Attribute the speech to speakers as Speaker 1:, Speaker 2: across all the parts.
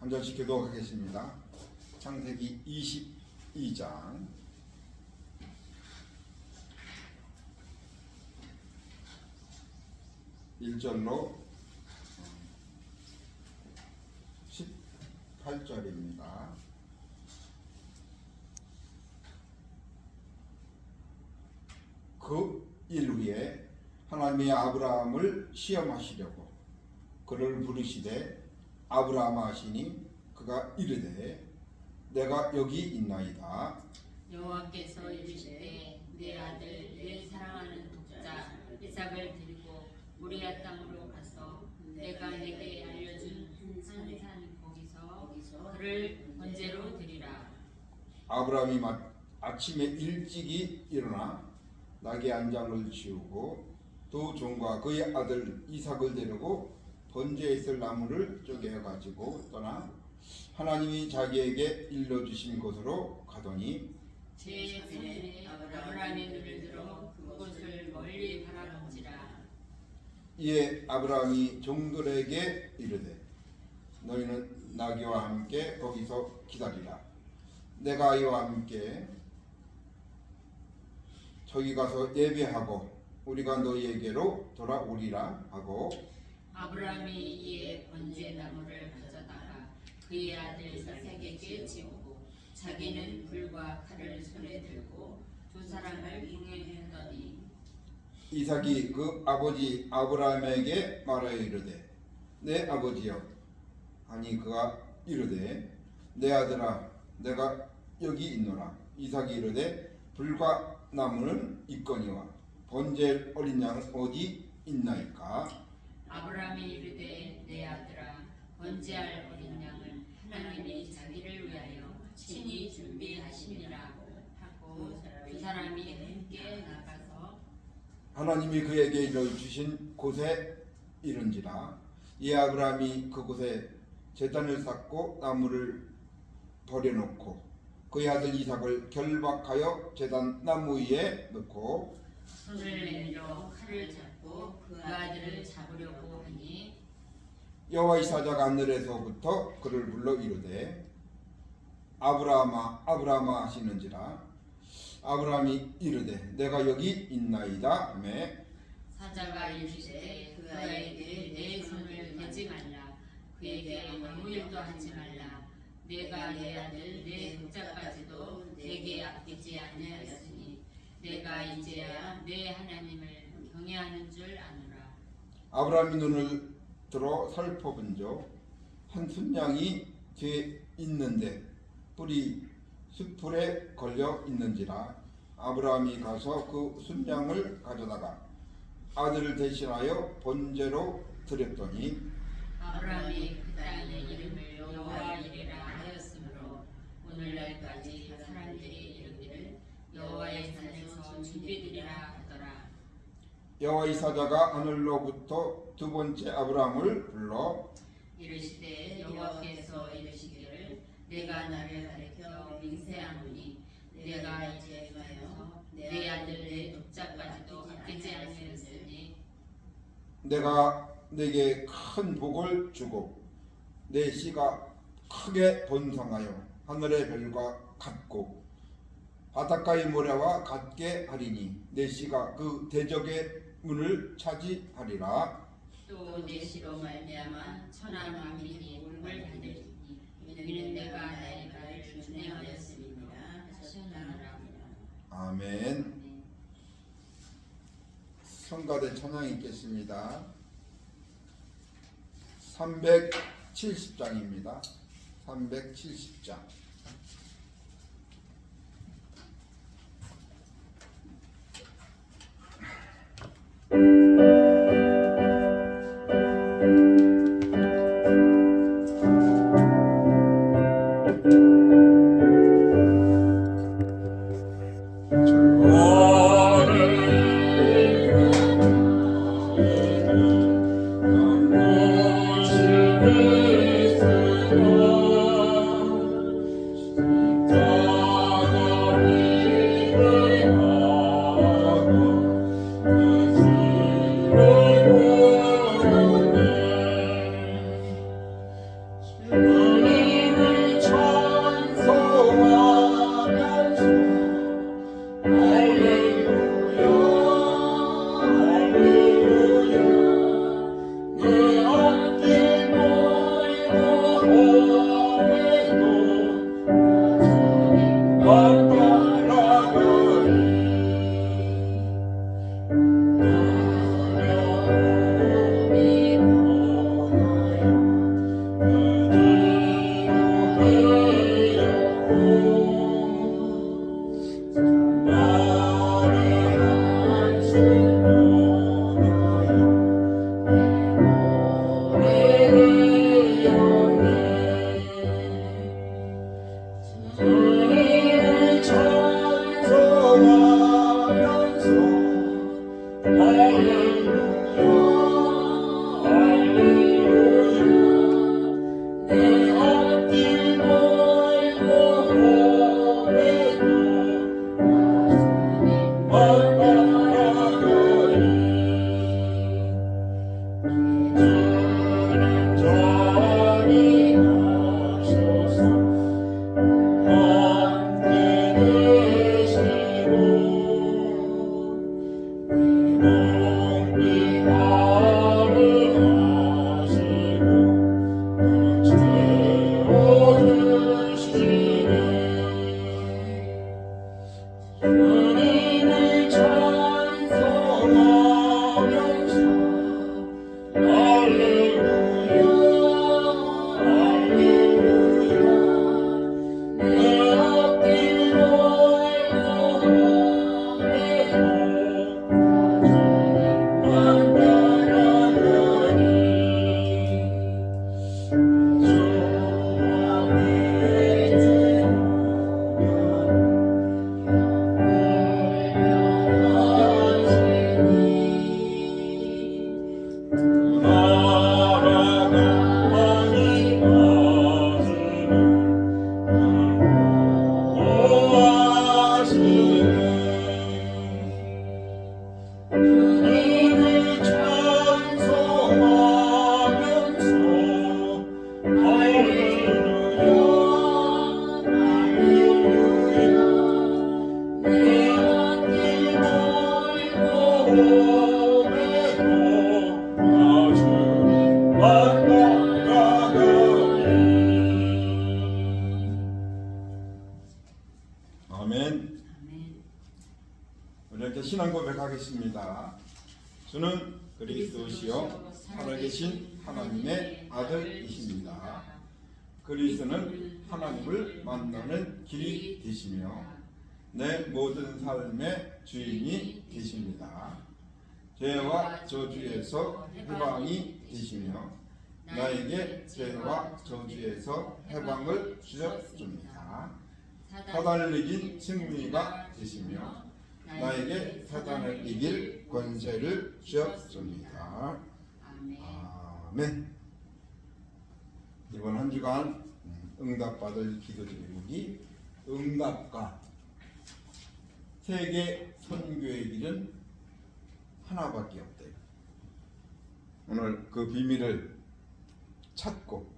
Speaker 1: 한절씩 기도하겠습니다. 창세기 22장 1절로 18절입니다. 그 일 후에 하나님이 아브라함을 시험하시려고 그를 부르시되 아브라함아 하시니 그가 이르되 내가 여기 있나이다.
Speaker 2: 여호와께서 이르시되 내 아들 내 사랑하는 독자 이삭을 데리고 모리아 땅으로 가서 내가 내게 알려준 산 거기서 그를 번제로 드리라.
Speaker 1: 아브라함이 아침에 일찍이 일어나 낙의 안장을 치우고 두 종과 그의 아들 이삭을 데리고 번제에 있을 나무를 쪼개 가지고 떠나 하나님이 자기에게 일러주신 곳으로 가더니
Speaker 2: 제3에 아브라함의 눈을 들어 그곳을 멀리 바라본지라.
Speaker 1: 이에 아브라함이 종들에게 이르되 너희는 나귀와 함께 거기서 기다리라. 내가 이와 함께 저기 가서 예배하고 우리가 너희에게로 돌아오리라 하고
Speaker 2: 아브라함이 이에 번제 나무를 가져다가 그의 아들 이삭에게 지우고 자기는 불과 칼을 손에 들고 두 사람을 동행했더니
Speaker 1: 이삭이 그 아버지 아브라함에게 말하여 이르되 내 아버지여 하니 그가 이르되 내 아들아 내가 여기 있노라. 이삭이 이르되 불과 나무는 있거니와 번제할 어린 양은 어디 있나이까.
Speaker 2: 아브라함이 이르되 내 아들아 번제할 어린 양은 하나님이 자기를 위하여 친히 준비하시니라 하고 두 사람이 함께 나가서
Speaker 1: 하나님이 그에게 일러주신 곳에 이른지라. 이 아브라함이 그곳에 제단을 쌓고 나무를 버려놓고 그의 아들 이삭을 결박하여 제단 나무 위에 넣고
Speaker 2: 손을 내밀어 칼을 잡고 그 아들을 잡으려고 하니
Speaker 1: 여호와의 사자가 하늘에서부터 그를 불러 이르되 아브라함아 아브라함아 하시는지라. 아브라함이 이르되 내가 여기 있나이다 하매
Speaker 2: 사자가 이르시되 그에게 내 손을 대지 말라. 그에게 아무 일도 하지 말라. 내가 내 아들 내 독자까지도 내게 아끼지 아니하였으니 내가 이제야 내 하나님을 경외하는 줄 아노라.
Speaker 1: 아브라함이 눈을 들어 살펴본즉 한 순양이 뒤에 있는데 뿔이 숯불에 걸려 있는지라. 아브라함이 가서 그 순양을 가져다가 아들을 대신하여 번제로 드렸더니
Speaker 2: 아브라함이 그 땅의 이름을 여호와 이레라 하였으므로 오늘날까지 사람들이 이르기를 여호와의 산에서 준비드리라 하더라.
Speaker 1: 여호와의 사자가 하늘로부터 두 번째 아브라함을 불러
Speaker 2: 이르시되 여호와께서 이르시기를 내가 나를 가리켜 맹세하노니 내가 이제 가서 내 아들 내 독자까지도 아끼지 아니하였으니
Speaker 1: 내가 내게 큰 복을 주고 내 씨가 크게 번성하여 하늘의 별과 같고 바닷가의 모래와 같게 하리니 내 씨가 그 대적의 문을 차지하리라.
Speaker 2: 또 내 씨로 말미암아 천하 만민이 복을 받으리니 이는 내가 나의 말을 준행하였음이니라 하셨느니라.
Speaker 1: 아멘. 성가대 찬양이 있겠습니다. 370장입니다. 370장.
Speaker 3: 주
Speaker 1: 하겠습니다. 주는 그리스도시요 살아계신 하나님의 아들이십니다. 그리스도는 하나님을 만나는 길이 되시며 내 모든 삶의 주인이 되십니다. 죄와 저주에서 해방이 되시며 나에게 죄와 저주에서 해방을 주셨습니다. 사단을 이긴 승리가 되시며 나에게 사단을 이길 권세를 주셨습니다. 아멘. 이번 한 주간 응답받을 기도 제목이 응답과 세계 선교의 길은 하나밖에 없대요. 오늘 그 비밀을 찾고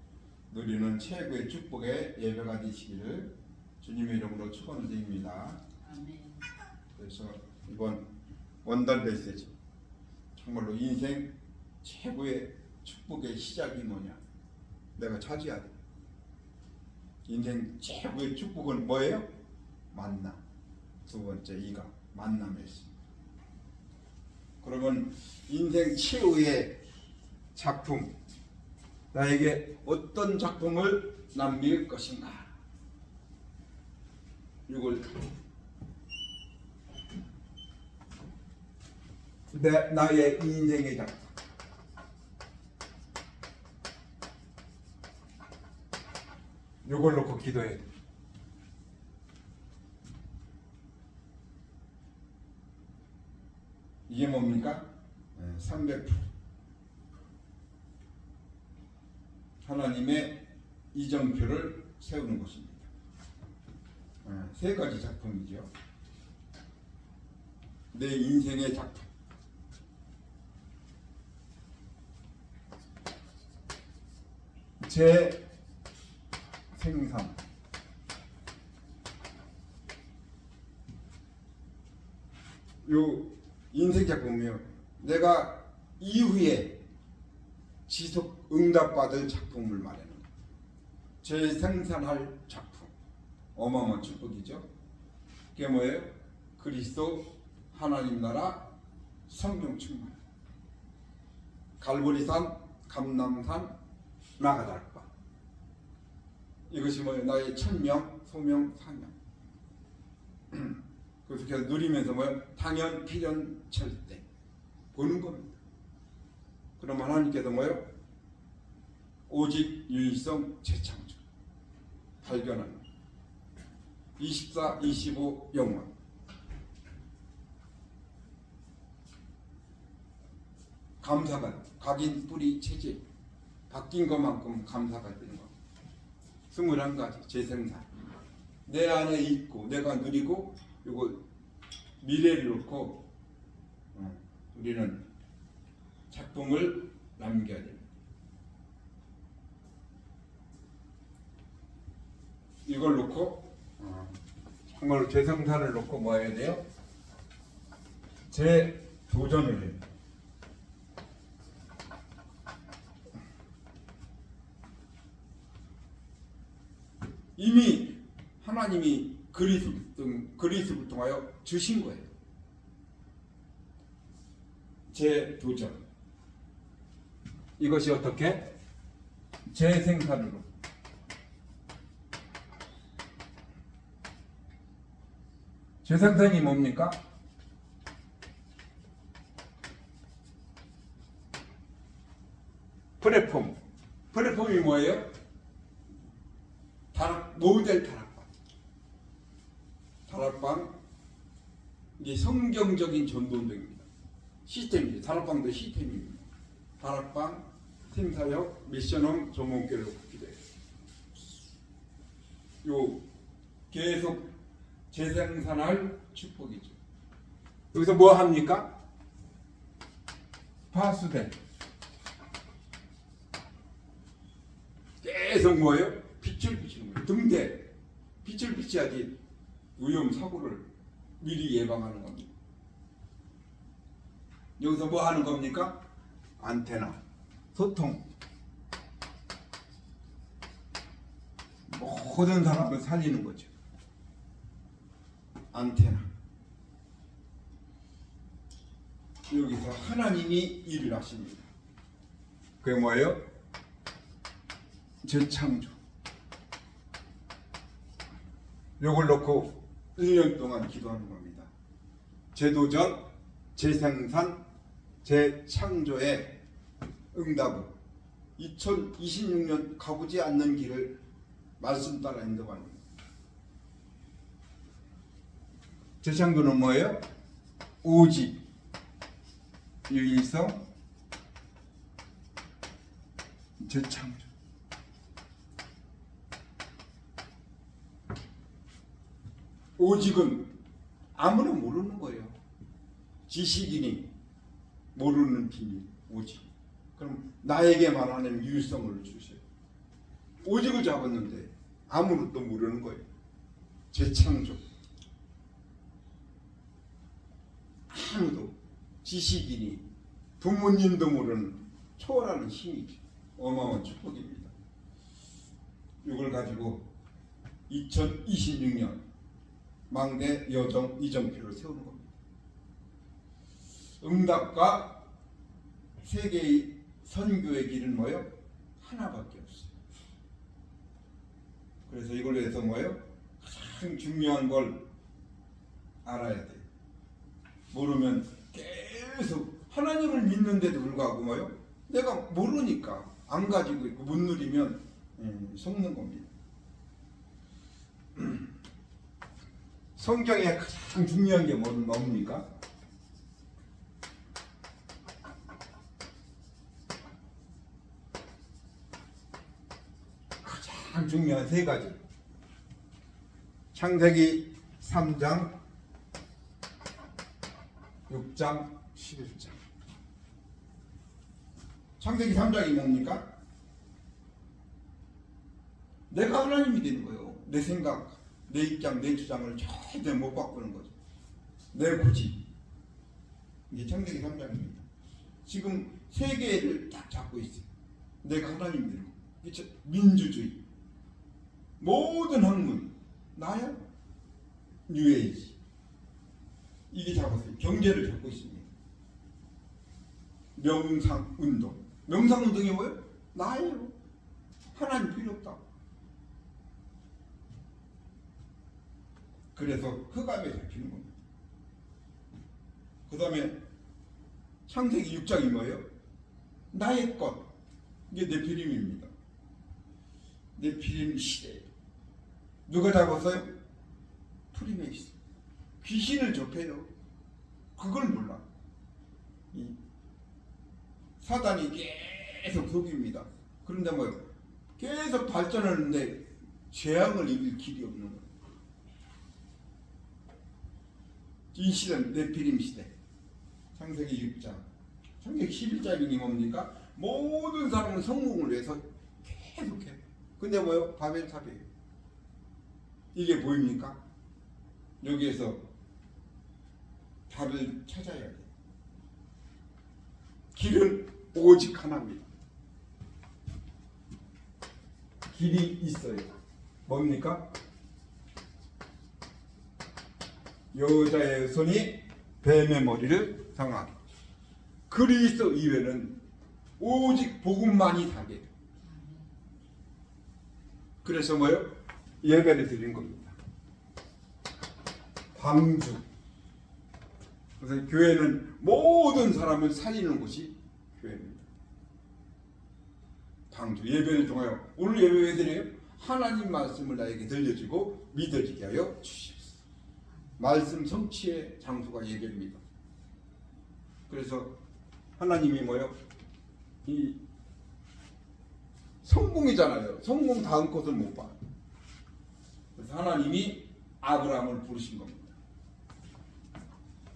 Speaker 1: 누리는 최고의 축복의 예배가 되시기를 주님의 이름으로 축원드립니다. 그래서 이번 원달 메시지 정말로 인생 최고의 축복의 시작이 뭐냐? 내가 찾아야 돼. 인생 최고의 축복은 뭐예요? 만남. 두 번째 이가 만남이었습니다. 그러면 인생 최후의 작품, 나에게 어떤 작품을 남길 것인가? 이걸 나의 인생의 작품. 이걸 놓고 기도해야 돼. 이게 뭡니까? 300% 하나님의 이정표를 세우는 것입니다. 세 가지 작품이죠. 내 인생의 작품. 제 생산. 요 인생 작품이요. 내가 이후에 지속 응답받을 작품을 말하는 거예요. 재생산할 작품. 어마어마한 축복이죠. 그게 뭐예요? 그리스도 하나님 나라 성령 충만. 갈보리산, 감남산, 나가달바. 이것이 뭐예요? 나의 천명, 소명, 사명. 그래서 계속 누리면서 뭐예요? 당연, 필연, 절대 보는 겁니다. 그럼 하나님께서 뭐예요? 오직 유일성 재창조 발견하는 24, 25 영원. 감사가 각인 뿌리 체질 바뀐 것만큼 감사가 되는 것. 21가지 재생산 내 안에 있고 내가 누리고 이거 미래를 놓고 우리는 작품을 남겨야 됩니다. 이걸 놓고 정말 재생산을 놓고 뭐 해야 돼요? 재도전을 해요. 이미 하나님이 그리스도를 통하여 주신 거예요. 재도전. 이것이 어떻게? 재생산으로. 재생산이 뭡니까? 플랫폼. 플랫폼이 뭐예요? 모델 다락방. 다락방 이게 성경적인 전도운동입니다. 시스템이죠. 다락방도 시스템입니다. 다락방, 팀사역, 미션홈, 전문교를 기도해요. 요 계속 재생산할 축복이죠. 여기서 뭐 합니까? 파수된 계속 뭐예요? 빛을 비치는 거예요. 등대 빛을 비춰야지 위험 사고를 미리 예방하는 겁니다. 여기서 뭐 하는 겁니까? 안테나 소통. 모든 사람을 살리는 거죠. 안테나. 여기서 하나님이 일을 하십니다. 그게 뭐예요? 재창조. 요걸 놓고 1년 동안 기도하는 겁니다. 재도전, 재생산, 재창조의 응답은 2026년 가보지 않는 길을 말씀 따라 인도합니다. 재창조는 뭐예요? 오직, 유일성, 재창조. 오직은 아무나 모르는 거예요. 지식인이 모르는 비밀, 오직. 그럼 나에게만 하나님 유일성을 주세요. 오직을 잡았는데 아무것도 모르는 거예요. 재창조. 아무도 지식인이 부모님도 모르는 초월하는 힘이죠. 어마어마한 축복입니다. 이걸 가지고 2026년 망대 여정 이정표를 세우는 겁니다. 응답과 세계의 선교의 길은 뭐예요? 하나밖에 없어요. 그래서 이걸 위해서 뭐예요? 가장 중요한 걸 알아야 돼요. 모르면 계속 하나님을 믿는데도 불구하고 뭐예요? 내가 모르니까 안 가지고 있고 못 누리면 속는 겁니다. 성경에 가장 중요한 게 뭡니까? 가장 중요한 세 가지. 창세기 3장, 6장, 11장. 창세기 3장이 뭡니까? 내가 하나님이 되는 거예요. 내 생각, 내 입장, 내 주장을 절대 못 바꾸는 거죠. 내 고집. 이게 창세기 3장입니다. 지금 세계를 딱 잡고 있어요. 내가 하나님 되는 거. 민주주의. 모든 학문 나야? 뉴에이지. 이게 잡았어요. 경제를 잡고 있습니다. 명상운동. 명상운동이 뭐예요? 나예요. 하나님 필요 없다. 그래서 흑암에 잡히는 겁니다. 그 다음에 창세기 6장이 뭐예요? 나의 것. 이게 네피림입니다. 네피림 시대. 누가 잡았어요? 프리메이슨. 귀신을 접해요. 그걸 몰라. 사단이 계속 속입니다. 그런데 뭐예요? 계속 발전하는데 재앙을 이길 길이 없는 거예요. 이 시대는 네피림 시대. 창세기 6장. 창세기 11장이 뭡니까? 모든 사람은 성공을 위해서 계속해요. 근데 뭐예요? 바벨탑이에요. 이게 보입니까? 여기에서 답을 찾아야 돼요. 길은 오직 하나입니다. 길이 있어요. 뭡니까? 여자의 손이 뱀의 머리를 상하게. 그리스도 이외는 오직 복음만이 다게. 그래서 뭐예요? 예배를 드린 겁니다. 방주. 그래서 교회는 모든 사람을 살리는 곳이 교회입니다. 방주. 예배를 통하여 오늘 예배 왜 드려요? 하나님 말씀을 나에게 들려주고 믿어지게 하여 주십시오. 말씀 성취의 장소가 예배입니다. 그래서 하나님이 뭐예요? 이 성공이잖아요. 성공 다음 것을 못 봐. 그래서 하나님이 아브라함을 부르신 겁니다.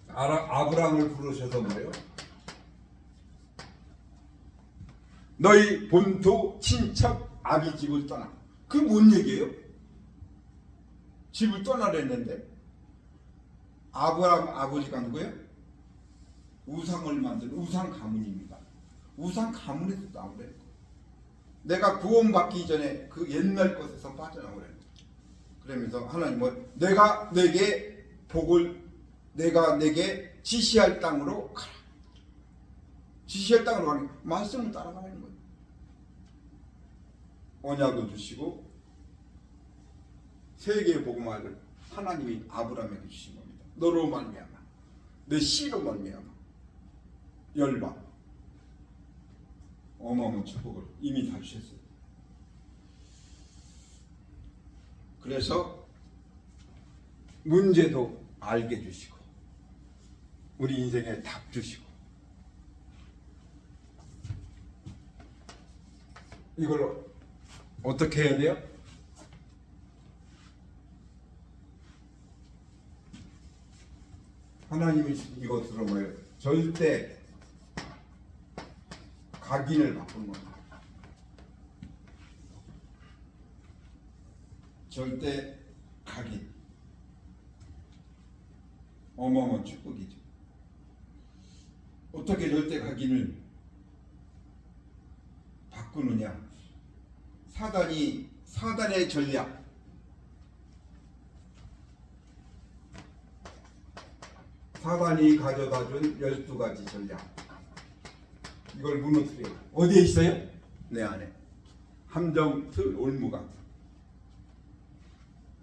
Speaker 1: 아브라함을 부르셔서 뭐예요? 너희 본토 친척 아비 집을 떠나. 그게 뭔 얘기예요? 집을 떠나랬는데 아브라함 아버지가 누구예요? 우상을 만든 우상 가문입니다. 우상 가문에서 나오래요. 내가 구원받기 전에 그 옛날 것에서 빠져나오래요. 그러면서 하나님은 내가 내게 복을 내가 내게 지시할 땅으로 가라. 지시할 땅으로 가는 거예요. 말씀을 따라가는 거예요. 언약을 주시고 세계의 복음을 하나님이 아브라함에게 주신 겁니다. 너로 말미암아 내 씨로 말미암아 열방 어마어마한 축복을 이미 다 주셨어요. 그래서 문제도 알게 주시고 우리 인생에 답 주시고 이걸 어떻게 해야 돼요? 하나님이 이것으로 뭐예요? 절대 각인을 바꾸는 겁니다. 절대 각인. 어마어마한 축복이죠. 어떻게 절대 각인을 바꾸느냐? 사단의 전략. 사단이 가져다준 12가지 전략. 이걸 무너뜨려요. 어디에 있어요? 내 안에. 함정, 틀, 올무가.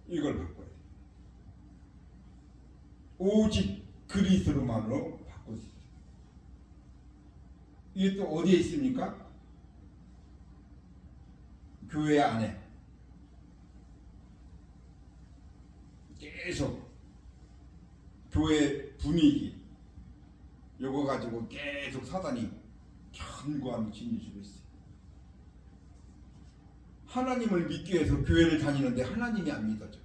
Speaker 1: 이걸 바꿔야 돼요. 오직 그리스도만으로 바꿀 수 있어요. 이게 또 어디에 있습니까? 교회 안에. 계속 교회 분위기 요거 가지고 계속 사단이 견고함을 지니주고 있어요. 하나님을 믿기 위해서 교회를 다니는데 하나님이 안 믿어져.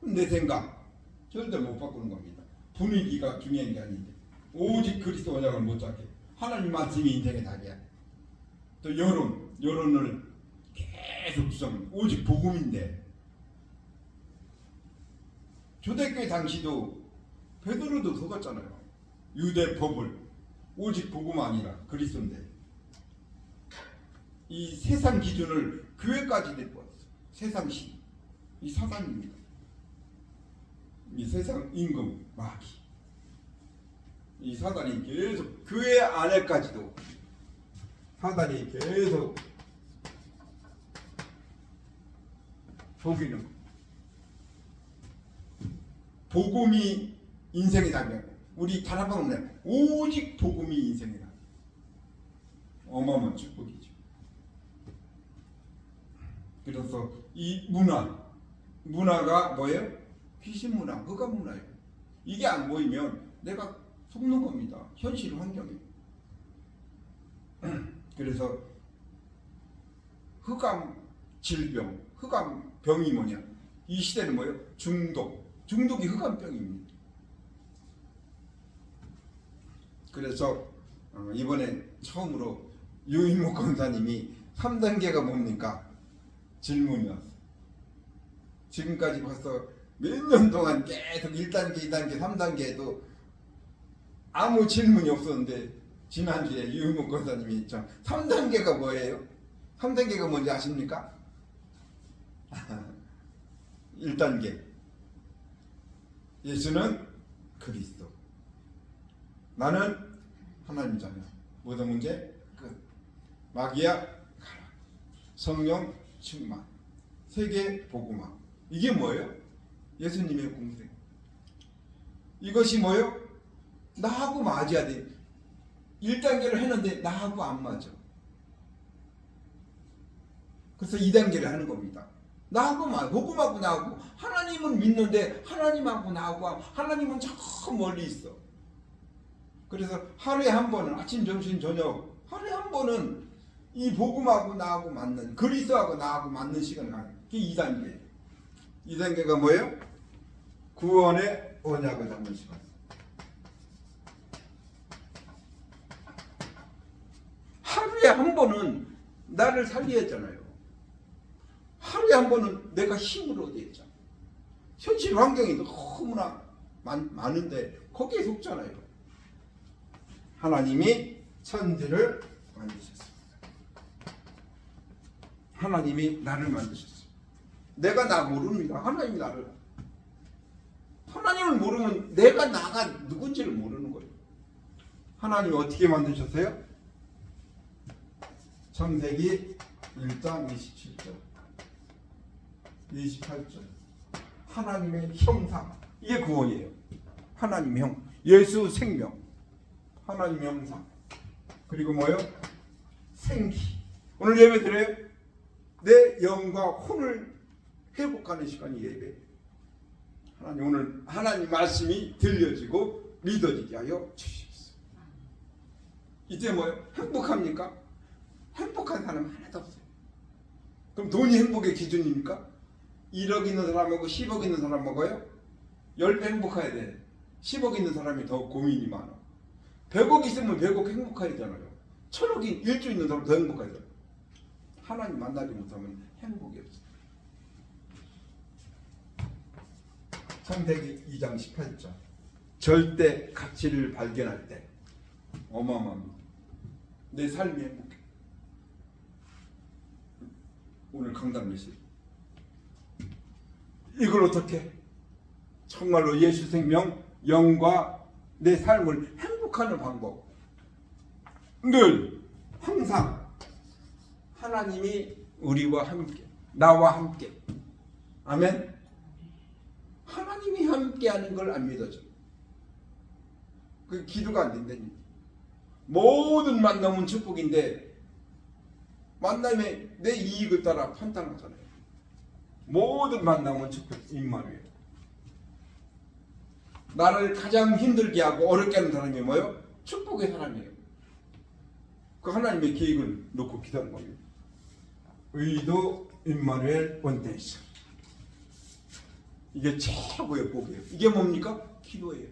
Speaker 1: 내 생각 절대 못 바꾸는 겁니다. 분위기가 중요한 게 아닌데 오직 그리스도 언약을 못 잡게 하나님 말씀이 인생의 답이야. 또 여론을 계속 주장합니다. 오직 복음인데 초대교회 당시도 베드로도 속았잖아요. 유대 법을 오직 복음 아니라 그리스도인데 이 세상 기준을 교회까지 데리고 왔어요. 세상시 이 사단입니다. 이 세상 임금 마귀 이 사단이 계속 교회 안에까지도 사단이 계속 속이는 거. 복음이 인생의 답이야. 우리 단 한 번 없네. 오직 복음이 인생의 답. 어마어마한 축복이죠. 그래서 이 문화가 뭐예요? 귀신 문화, 흑암 문화예요. 이게 안 보이면 내가 속는 겁니다. 현실 환경에. 그래서 흑암 질병, 흑암 병이 뭐냐? 이 시대는 뭐예요? 중독이 흑암병입니다. 그래서 이번에 처음으로 유인목 권사님이 3단계가 뭡니까? 질문이 왔어요. 지금까지 벌써 몇 년 동안 계속 1단계, 2단계, 3단계에도 아무 질문이 없었는데 지난주에 유인목 권사님이 3단계가 뭐예요? 3단계가 뭔지 아십니까? 1단계 예수는 그리스도 나는 하나님 자녀 모든 문제 끝 마귀야 가라 성령 충만 세계 복음화 이게 뭐예요? 예수님의 공생 이것이 뭐예요? 나하고 맞아야 돼 1단계를 했는데 나하고 안 맞아 그래서 2단계를 하는 겁니다 나하고 복음하고 나하고 하나님은 믿는데 하나님하고 나하고 하나님은 저 멀리 있어. 그래서 하루에 한 번은 아침, 점심, 저녁 하루에 한 번은 이 복음하고 나하고 맞는 그리스도하고 나하고 맞는 시간을 가는 게 2단계. 2단계가 뭐예요? 구원의 언약을 잡는 시간. 하루에 한 번은 나를 살려야 했잖아요. 하루에 한 번은 내가 힘을 얻어야 했잖아. 현실 환경이 너무나 많은데 거기에 속잖아요. 하나님이 천지를 만드셨습니다. 하나님이 나를 만드셨어요. 내가 나 모릅니다. 하나님이 나를. 하나님을 모르면 내가 나가 누군지를 모르는 거예요. 하나님이 어떻게 만드셨어요? 창세기 1장 27절 28절 하나님의 형상, 이게 구원이에요. 하나님의 형, 예수 생명, 하나님의 형상. 그리고 뭐요? 생기. 오늘 예배 드려요. 내 영과 혼을 회복하는 시간이 예배. 하나님, 오늘 하나님 말씀이 들려지고 믿어지게 하여 주시옵소서. 이제 뭐요? 행복합니까? 행복한 사람 하나도 없어요. 그럼 돈이 행복의 기준입니까? 1억 있는 사람하고 10억 있는 사람 먹어요? 10배 행복해야 돼. 10억 있는 사람이 더 고민이 많아. 100억 있으면 100억 행복해야 되잖아요. 1000억이 1조 있는 사람 더 행복해야 돼. 하나님 만나지 못하면 행복이 없어. 창세기 2장 18절 절대 가치를 발견할 때 어마어마합니다. 내 삶이 행복해. 오늘 강단 메시지 이걸 어떻게 정말로 예수 생명 영과 내 삶을 행복하는 방법, 늘 항상 하나님이 우리와 함께, 나와 함께. 아멘. 하나님이 함께하는 걸 안 믿어져. 그 기도가 안 된다니. 모든 만남은 축복인데 만남에 내 이익을 따라 판단하잖아요. 모든 만남은 축복, 임마누엘. 나를 가장 힘들게 하고 어렵게 하는 사람이 뭐예요? 축복의 사람이에요. 그 하나님의 계획을 놓고 기도하는 겁니다. 의도 임마누엘 원테이션. 이게 최고의 복이에요. 이게 뭡니까? 기도예요.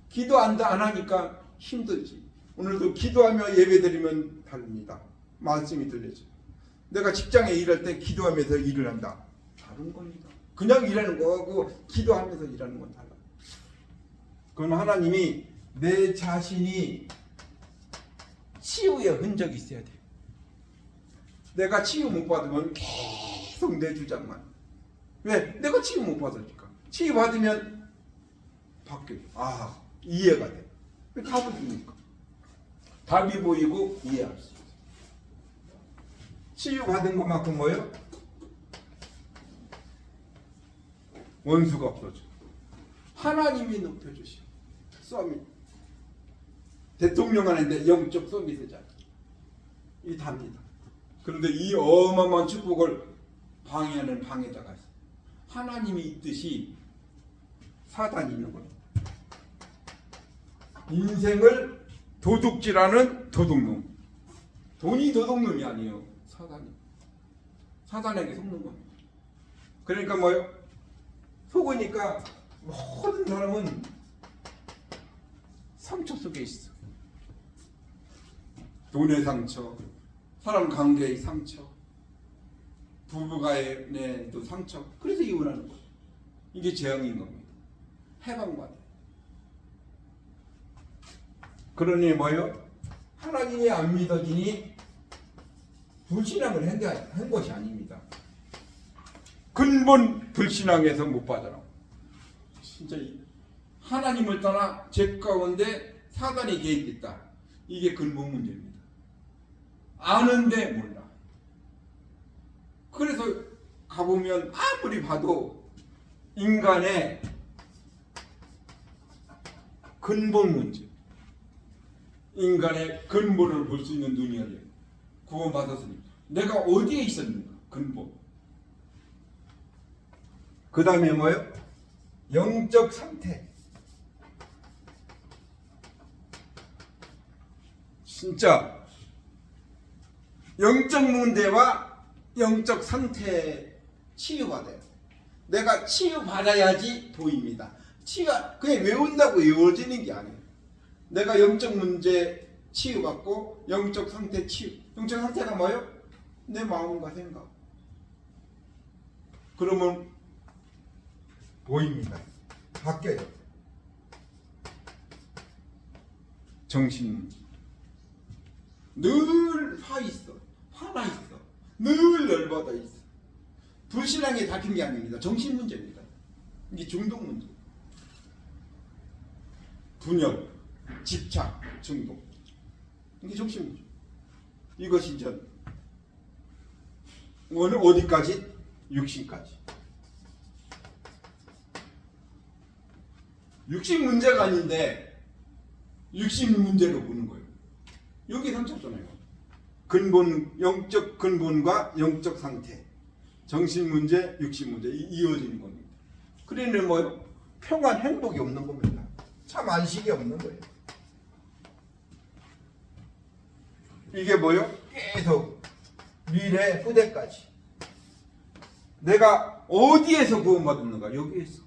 Speaker 1: 기도 안 하니까 힘들지. 오늘도 기도하며 예배드리면 다릅니다. 말씀이 들려져. 내가 직장에 일할 때 기도하면서 일을 한다. 다른 겁니다. 그냥 일하는 거하고 기도하면서 일하는 건 달라. 그건 하나님이 내 자신이 치유의 흔적이 있어야 돼. 내가 치유 못 받으면 계속 내 주장만. 왜? 내가 치유 못 받으니까. 치유 받으면 바뀌어. 아, 이해가 돼. 답을 주니까. 답이 보이고 이해할 수 있어. 치유 받은 것만큼 뭐예요? 원수가 없어져. 하나님이 높여주시오. 서밋. 대통령 하는데 영적 서밋이잖아. 이 답니다. 그런데 이 어마어마한 축복을 방해하는 방해자가 있어. 하나님이 있듯이 사단이 있는 거예요. 인생을 도둑질하는 도둑놈. 돈이 도둑놈이 아니에요. 사단이. 사단에게 속는 겁니다. 그러니까 뭐예요? 속으니까 모든 사람은 상처 속에 있어. 돈의 상처, 사람 관계의 상처, 부부간의 또 상처. 그래서 이혼하는 거예요. 이게 재앙인 겁니다. 해방받아요. 그러니 뭐예요? 하나님이 안 믿어지니 불신앙을 한 것이 아닙니다. 근본 불신앙에서 못 빠져나와. 진짜 하나님을 떠나 죄 가운데 사단이 개입했다. 이게 근본 문제입니다. 아는데 몰라. 그래서 가보면 아무리 봐도 인간의 근본 문제, 인간의 근본을 볼 수 있는 눈이 열려요. 구원받았으니까. 내가 어디에 있었는가? 근본. 그 다음에 뭐예요? 영적 상태. 진짜 영적 문제와 영적 상태 치유받아요. 내가 치유받아야지 보입니다. 치유가 그냥 외운다고 외워지는 게 아니에요. 내가 영적 문제 치유받고 영적 상태 치유. 영적 상태가 뭐예요? 내 마음과 생각. 그러면 보입니다. 바뀌어요. 정신 문제. 늘 화 있어. 화나 있어. 늘 열받아 있어. 불신앙에 닫힌 게 아닙니다. 정신 문제입니다. 이게 중독 문제. 분열, 집착, 중독. 이게 정신 문제. 이것이 이제 오늘 어디까지? 육신까지. 육신 문제가 아닌데 육신 문제로 보는 거예요. 여기 상처잖아요. 근본, 영적 근본과 영적 상태, 정신 문제, 육신 문제 이어지는 겁니다. 그러니 뭐요? 평안, 행복이 없는 겁니다. 참 안식이 없는 거예요. 이게 뭐요? 계속 미래 후대까지 내가 어디에서 구원받았는가? 여기에서.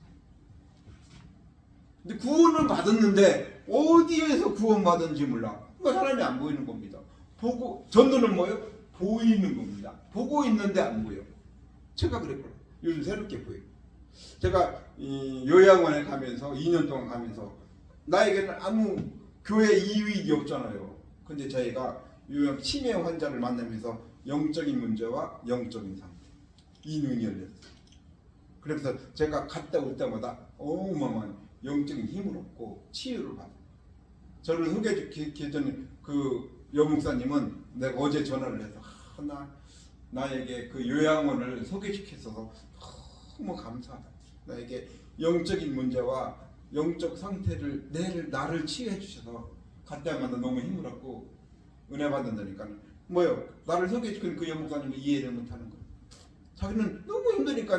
Speaker 1: 근데 구원을 받았는데 어디에서 구원받은지 몰라. 그러니까 사람이 안 보이는 겁니다. 보고 전도는 뭐예요? 보이는 겁니다. 보고 있는데 안 보여. 제가 그랬거든요. 요즘 새롭게 보여요. 제가 이 요양원에 가면서 2년 동안 가면서 나에게는 아무 교회 이익이 없잖아요. 근데 저희가 요양 치매 환자를 만나면서 영적인 문제와 영적인 상태 이 눈이 열렸어요. 그래서 제가 갔다 올 때마다 어마어마한 영적인 힘을 얻고 치유를 받아요. 저를 소개해주던 그 여목사님은 내가 어제 전화를 해서 나에게 그 요양원을 소개시켜서 너무 감사하다. 나에게 영적인 문제와 영적 상태를 나를 치유해 주셔서 갔다 마다 너무 힘을 얻고 은혜 받는다니까. 뭐요? 나를 소개시킨 그 여목사님은 이해를 못하는 거예요. 자기는 너무 힘드니까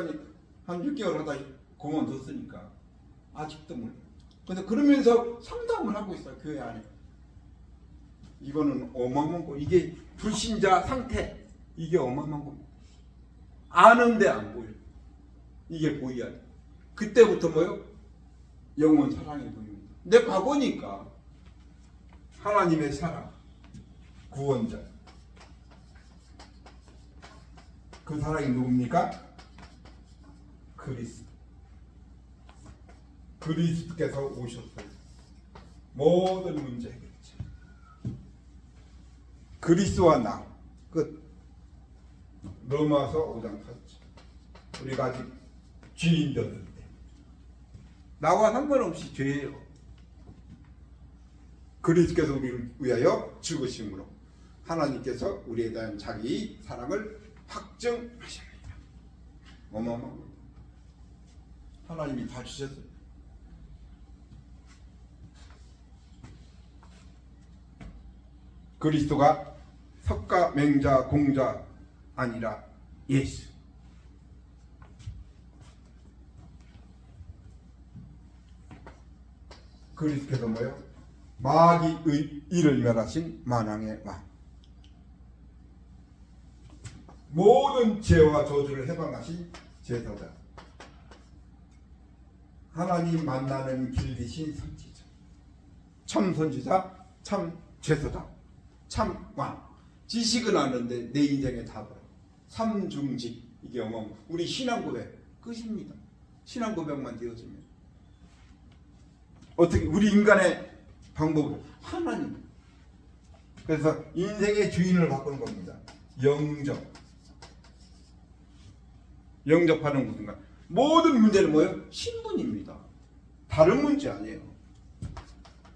Speaker 1: 한 6개월 하다 그만뒀으니까 아직도 몰라. 그래서 그러면서 상담을 하고 있어요. 교회 안에. 이거는 어마어마한 거. 이게 불신자 상태. 이게 어마어마한 겁니다. 아는데 안 보여. 이게 보여야 돼. 그때부터 뭐요? 영원 사랑이 보입니다. 내 과거니까. 하나님의 사랑. 구원자. 그 사랑이 누굽니까? 그리스도. 그리스도께서 오셨어요. 모든 문제 해결책. 그리스도와 나. 끝. 로마서 5장 8절. 우리가 아직 죄인되었을 때. 나와 상관없이 죄예요. 그리스도께서 우리를 위하여 죽으심으로 하나님께서 우리에 대한 자기 사랑을 확증하십니다. 어마어마한 겁니다. 하나님이 다 주셨어요. 그리스도가 석가, 맹자, 공자 아니라 예수. 그리스도께서 뭐예요? 마귀의 이를 멸하신 만왕의 왕. 모든 죄와 저주를 해방하신 제사장. 하나님 만나는 길 대신 선지자. 참 선지자, 참 제사장, 참 왕. 지식은 아는데 내 인생의 답을. 삼중직. 이게 어마어마한. 우리 신앙 고백 끝입니다. 신앙 고백만 되어지면. 어떻게 우리 인간의 방법은 하나님. 그래서 인생의 주인을 바꾸는 겁니다. 영접. 영접하는 것인가? 모든 문제는 뭐예요? 신분입니다. 다른 문제 아니에요.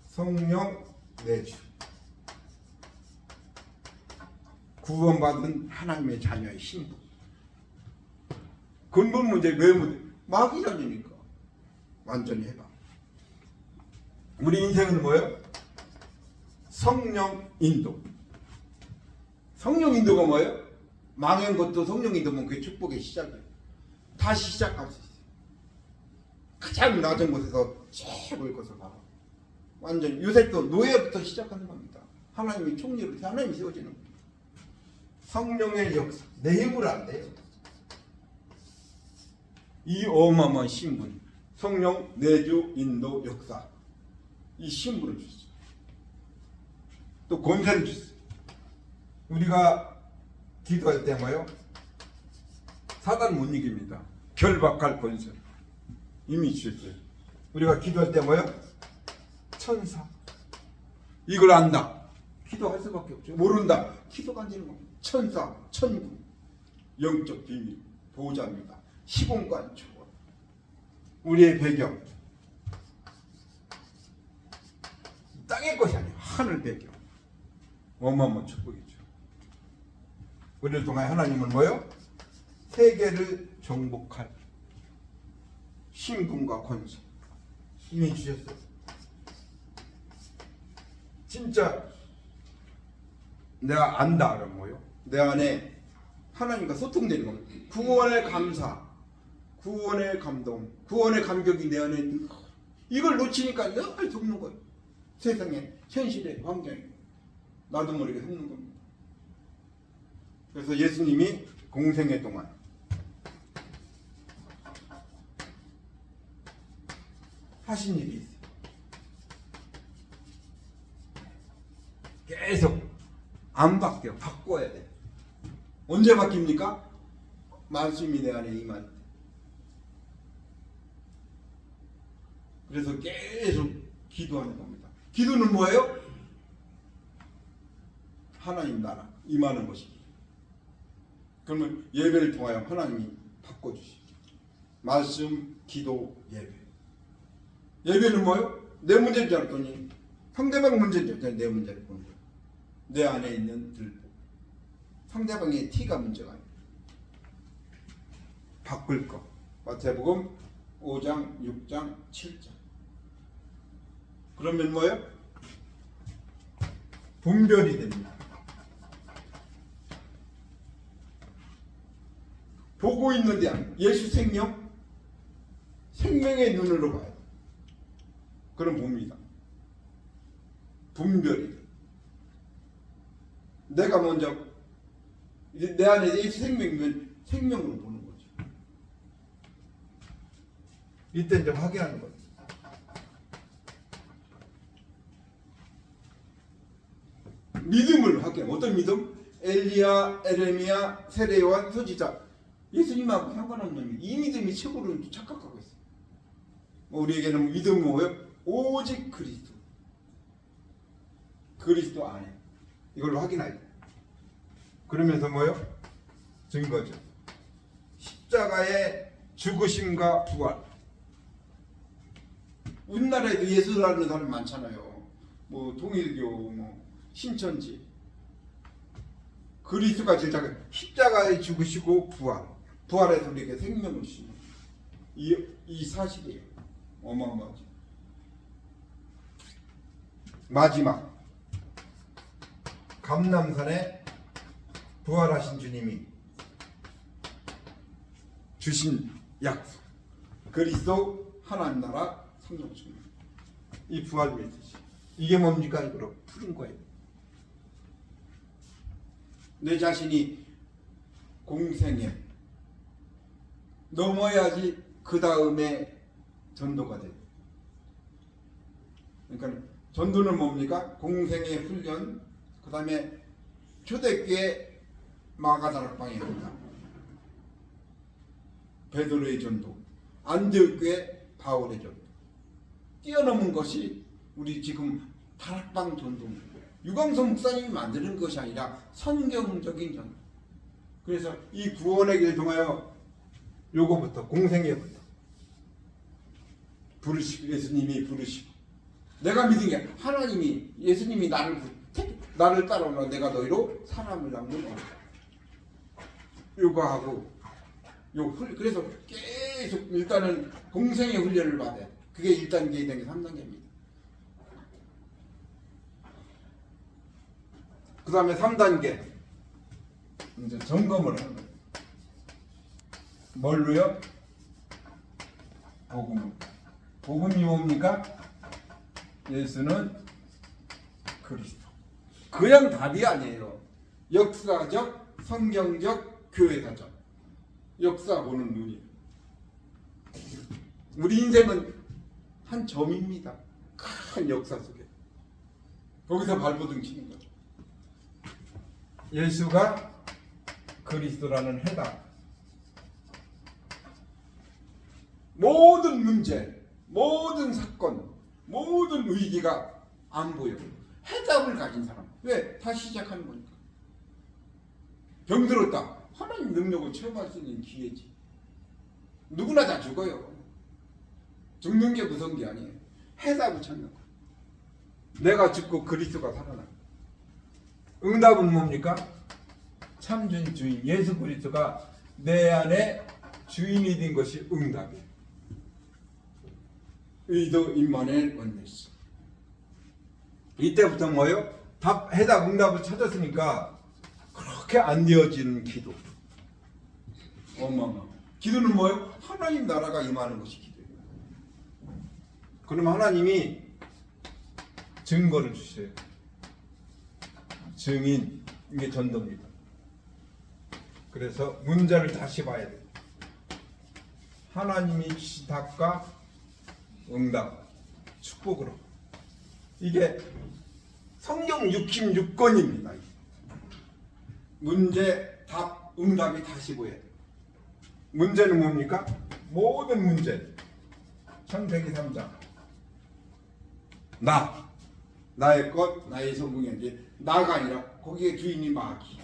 Speaker 1: 성령 내주. 구원받은 하나님의 자녀의 신분. 근본 문제 왜 문제? 마귀라니까. 완전히 해봐. 우리 인생은 뭐예요? 성령 인도. 성령 인도가 뭐예요? 망한 것도 성령 인도면 그게 축복의 시작이에요. 다시 시작할 수 있어요. 가장 낮은 곳에서 최고의 것을 바라. 완전히 요새 또 노예부터 시작하는 겁니다. 하나님이 총리로 하나님이 세워지는 겁니다. 성령의 역사. 내 힘으로 안 돼요. 이 어마어마한 신분. 성령 내주 인도 역사. 이 신분을 줬어요. 또 권세를 줬어요. 우리가 기도할 때 뭐요? 사단 못 이깁니다. 결박할 권세 이미 주셨어요. 우리가 기도할 때 뭐요? 천사. 이걸 안다. 기도할 수밖에 없죠. 모른다. 기도가 안 되는 겁니다. 천사, 천군, 영적 비밀, 보호자입니다. 시공간 초월. 우리의 배경. 땅의 것이 아니에요. 하늘 배경. 어마어마한 축복이죠. 우리를 통하여 하나님은 뭐요? 세계를 정복할 신분과 권세 이미 주셨어요. 진짜 내가 안다 그러면 뭐요? 내 안에 하나님과 소통되는 겁니다. 구원의 감사, 구원의 감동, 구원의 감격이 내 안에 있는 거. 이걸 놓치니까 늘 속는 거예요. 세상에 현실의 환경이 나도 모르게 속는 겁니다. 그래서 예수님이 공생애 동안 하신 일이 있어요. 계속 안 바뀌어. 바꿔야 돼. 언제 바뀝니까? 말씀이 내 안에 임할 때. 그래서 계속 기도하는 겁니다. 기도는 뭐예요? 하나님 나라 임하는 것입니다. 그러면 예배를 통하여 하나님이 바꿔주시죠. 말씀, 기도, 예배. 예배는 뭐예요? 내 문제인 줄 알았더니 상대방 문제인 줄 알았더니 내 문제를 보는 거예요. 내 안에 있는 들보. 상대방의 티가 문제가 아니에요. 바꿀 거. 마태복음 5장, 6장, 7장. 그러면 뭐예요? 분별이 됩니다. 보고 있는데 아니에요. 예수 생명, 생명의 눈으로 봐요. 그럼 봅니다. 분별이 돼. 내가 먼저 내 안에 예수 생명이면 생명으로 보는 거죠. 이때 이제 확인하는 거죠. 믿음을 확인. 어떤 믿음? 엘리야, 에레미야, 세례요한, 선지자. 예수님하고 상관없는 믿음. 이 믿음이 최고로 착각하고 있어요. 우리에게는 믿음은 뭐예요? 오직 그리스도. 그리스도 안에. 이걸 확인해야 돼요. 그러면서 뭐예요? 증거죠. 십자가의 죽으심과 부활. 우리나라에도 예수라는 사람 많잖아요. 뭐 통일교, 뭐 신천지. 그리스도가 제일 작은 십자가에 죽으시고 부활해서 우리에게 생명을 주시는 이 사실이에요. 어마어마하죠. 마지막 감람산에 부활하신 주님이 주신 약속. 그리스도 하나님 나라 성령 충만. 이 부활 메시지. 이게 뭡니까? 이거로 푸른 거예요. 내 자신이 공생에 넘어야지 그 다음에 전도가 돼요. 그러니까 전도는 뭡니까? 공생의 훈련, 그 다음에 초대교회 마가다락방입니다. 베드로의 전도, 안디옥교회 바울의 전도. 뛰어넘은 것이 우리 지금 다락방 전도입니다. 유광선 목사님이 만드는 것이 아니라 성경적인 전도. 그래서 이 구원의 길 통하여 요거부터 공생애부터 부르시고 예수님이 부르시고 내가 믿은 게 하나님이 예수님이 나를 따라오라 내가 너희로 사람을 낳는 거야. 요거하고 그래서 계속 일단은 공생의 훈련을 받아야 돼. 그게 1단계, 2단계, 3단계입니다. 그 다음에 3단계 이제 점검을 하는 거예요. 뭘로요? 복음. 복음이 뭡니까? 예수는 그리스도. 그냥 답이 아니에요. 역사적, 성경적, 교회사적. 역사 보는 눈이에요. 우리 인생은 한 점입니다. 큰 역사 속에. 거기서 발버둥 치는 거죠. 예수가 그리스도라는 해답. 모든 문제, 모든 사건, 모든 위기가 안 보여요. 해답을 가진 사람. 왜? 다시 시작하는 거니까. 병들었다. 하나님 능력을 체험할 수 있는 기회지. 누구나 다 죽어요. 죽는 게 무서운 게 아니에요. 해답을 찾는 거예요. 내가 죽고 그리스도가 살아나. 응답은 뭡니까? 참준 주인 예수 그리스도가 내 안에 주인이 된 것이 응답이에요. 의도 임마누엘 원네스. 이때부터 뭐예요? 해답 응답을 찾았으니까 그렇게 안 되어지는 기도. 어마어마. 기도는 뭐예요? 하나님 나라가 임하는 것이 기도예요. 그럼 하나님이 증거를 주세요. 증인, 이게 전도입니다. 그래서 문제를 다시 봐야 돼요. 하나님이 주신 답과 응답, 축복으로. 이게 성경 66권입니다. 문제, 답, 응답이 다시 보여야 돼요. 문제는 뭡니까? 모든 문제. 창세기 3장. 나의 것, 나의 성공이 나가 아니라 거기에 주인이 마귀,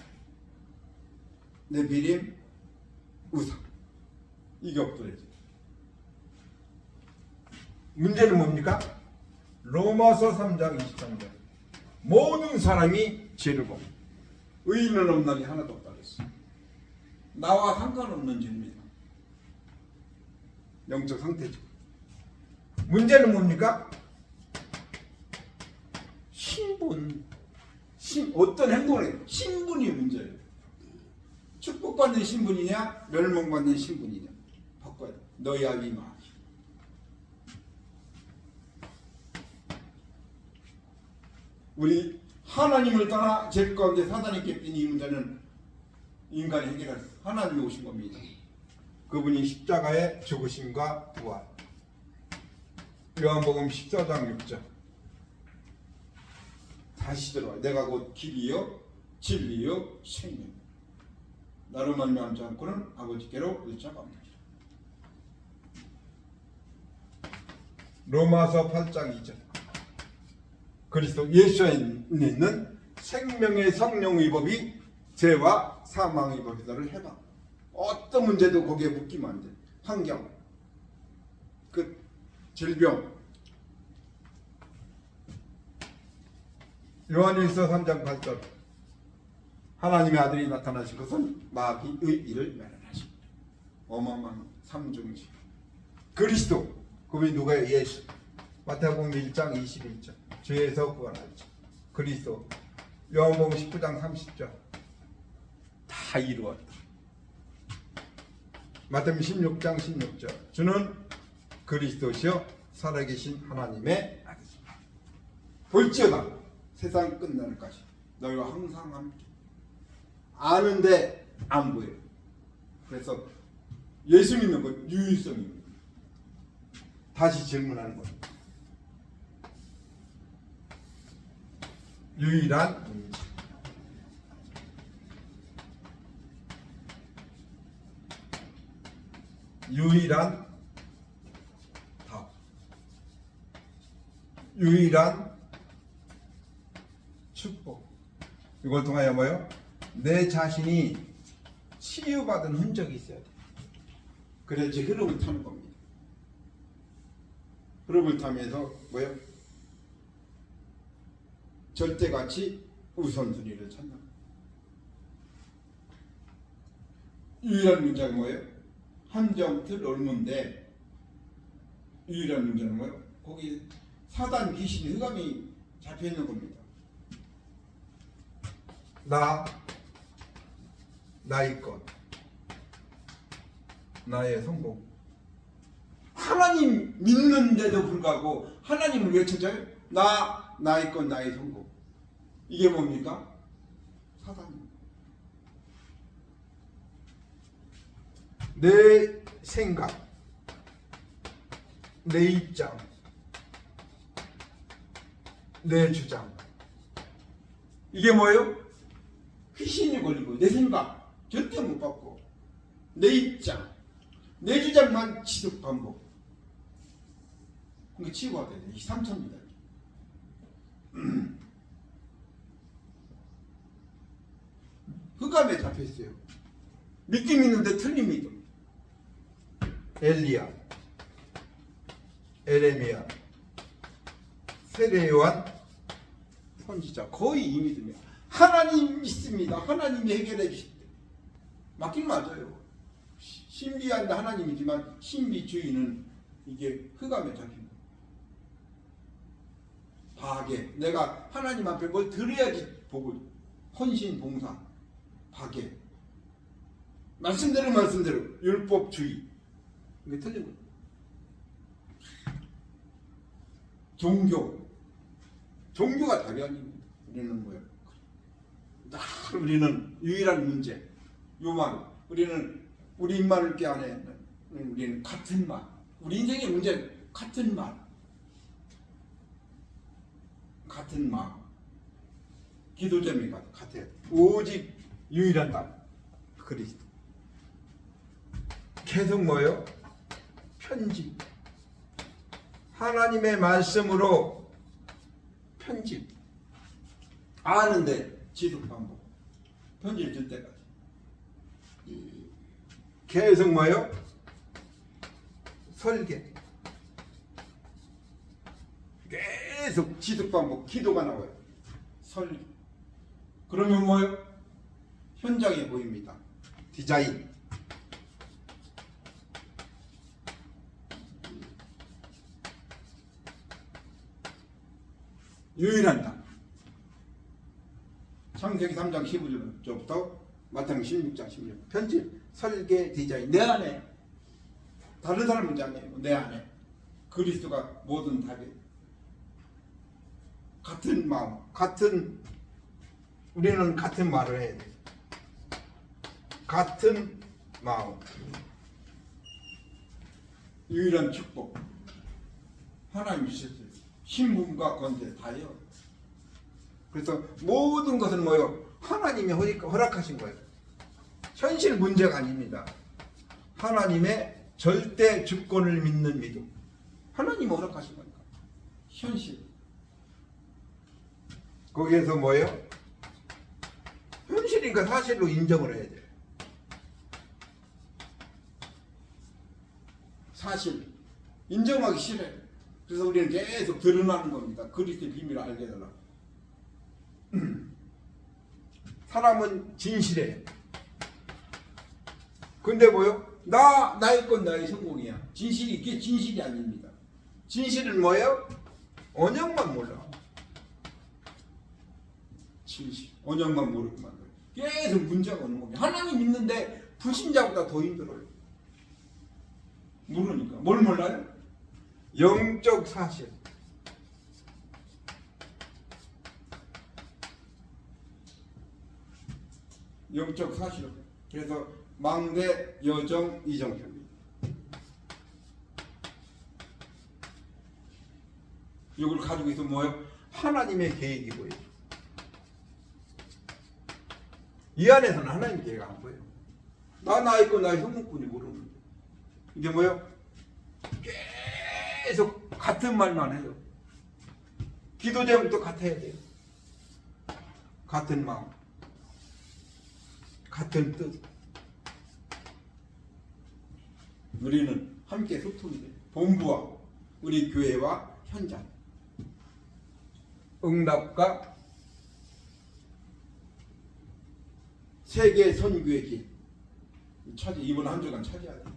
Speaker 1: 네비림, 우상. 이게 없더래지. 문제는 뭡니까? 로마서 3장 23절. 모든 사람이 죄를 범. 의인은 없나니 하나도 없다 그랬어. 나와 상관없는 죄입니다. 영적 상태죠. 문제는 뭡니까? 신분. 어떤 행동을 해요? 신분이 문제예요. 축복받는 신분이냐 멸망받는 신분이냐 바꿔야 돼. 너희 아비 마귀. 우리 하나님을 떠나 죄 가운데 사단이 깼던 이 문제는 인간이 해결할 수. 하나님이 오신 겁니다. 그분이 십자가의 죽으심과 부활. 요한복음 14장 6절. 다시 들어와. 내가 곧 길이요 진리요 생명. 나로 말미암지 않고는 아버지께로 올 자가 없느니라. 로마서 8장 2절. 그리스도 예수 안에 있는 생명의 성령의 법이 죄와 사망의 법이다를 해봐. 어떤 문제도 거기에 묶이면 안 돼. 환경, 질병. 요한일서 3장 8절. 하나님의 아들이 나타나신 것은 마귀의 일을 멸하십니다. 어마어마한 삼중지. 그리스도, 그분이 누가요? 예수. 마태복음 1장 21절. 죄에서 구원하죠. 그리스도. 요한복음 19장 30절. 다 이루었다. 마태복음 16장 16절. 주는 그리스도시요 살아계신 하나님의 아들이십니다. 볼지어다 세상 끝날까지 너희와 항상 함께. 아는데 안 보여요. 그래서 예수 믿는 건 유일성입니다. 다시 질문하는 겁니다. 유일한 문제. 유일한 답. 유일한 축복. 이걸 통하여 뭐요? 내 자신이 치유받은 흔적이 있어야 돼. 그래야지 흐름을 타는 겁니다. 흐름을 타면서 뭐요? 절대가치 우선순위를 찾는. 유일한 문제가 뭐예요? 한정틀 얼문데 유일한 문제는 뭐예요? 거기 사단 귀신 흑암이 잡혀 있는 겁니다. 나의 것, 나의 성공. 하나님 믿는데도 불구하고 하나님을 왜 찾아요? 나의 것, 나의 성공. 이게 뭡니까? 사단입니다. 내 생각, 내 입장, 내 주장. 이게 뭐예요? 귀신이 걸리고 내 생각 절대 못 받고 내 입장, 내 주장만 지속 반복. 그게 치유가 돼요. 이 상처입니다. 흑암에 잡혀있어요. 믿긴 믿는데 틀린 믿음. 엘리야, 에레미야, 세례요한 선지자 거의 이 믿음이야. 하나님 믿습니다. 하나님이 해결해 주실 때 맞긴 맞아요. 신비한 하나님이지만 신비주의는 이게 흑암에 잡힌 거예요. 박애. 내가 하나님 앞에 뭘 드려야지 복을. 헌신, 봉사, 박애. 말씀대로 율법주의. 이게 틀린 거예요. 종교가 답이 아닙니다. 우리는 뭐예요? 우리는 유일한 문제, 요만. 우리는 우리 입만을 껴안에 우리는 같은 말. 우리 인생의 문제는 같은 말, 같은 마음. 기도 제목이 같아요. 오직 유일한 답, 그리스도. 계속 뭐요? 편집. 하나님의 말씀으로 편집. 아는데 지속 반복. 편집 줄 때까지. 계속 뭐요? 설계. 계속 지속 반복. 기도가 나와요. 설계. 그러면 뭐요? 현장에 보입니다. 디자인. 유일한 답. 창세기 3장 15절부터 마태복음 16장 16절. 편집, 설계, 디자인. 내 안에. 다른 사람 문제 아니에요. 내 안에. 그리스도가 모든 답이에요. 같은 마음, 우리는 같은 말을 해야 돼. 같은 마음. 유일한 축복. 하나님 주셨어요. 신분과 권세 다요. 그래서 모든 것은 뭐요? 하나님이 허락하신 거예요. 현실 문제가 아닙니다. 하나님의 절대 주권을 믿는 믿음. 하나님이 허락하신 거니까. 현실. 거기에서 뭐예요? 현실이니까 사실로 인정을 해야 돼요. 사실. 인정하기 싫어요. 그래서 우리는 계속 드러나는 겁니다. 그리스도의 비밀을 알게 되라. 사람은 진실해요. 근데 뭐요? 나의 건 나의 성공이야. 이게 진실이 아닙니다. 진실은 뭐예요? 언약만 몰라. 진실. 언약만 모르고 만들어요. 계속 문제가 오는 겁니다. 하나님 믿는데 불신자보다 더 힘들어요. 모르니까. 뭘 몰라요? 영적 사실. 영적 사실. 그래서 망대, 여정, 이정표입니다. 이걸 가지고 있으면 뭐예요? 하나님의 계획이 보여요. 이 안에서는 하나님의 계획이 안 보여요. 나 있고 나의 형목분이 모르는데. 이게 뭐예요? 계속 같은 말만 해요. 기도 제목도 같아야 돼요. 같은 마음, 같은 뜻. 우리는 함께 소통이 돼요. 본부와 우리 교회와 현장. 응답과 세계 선교의 길. 이번 한 주간 차지해야 돼요.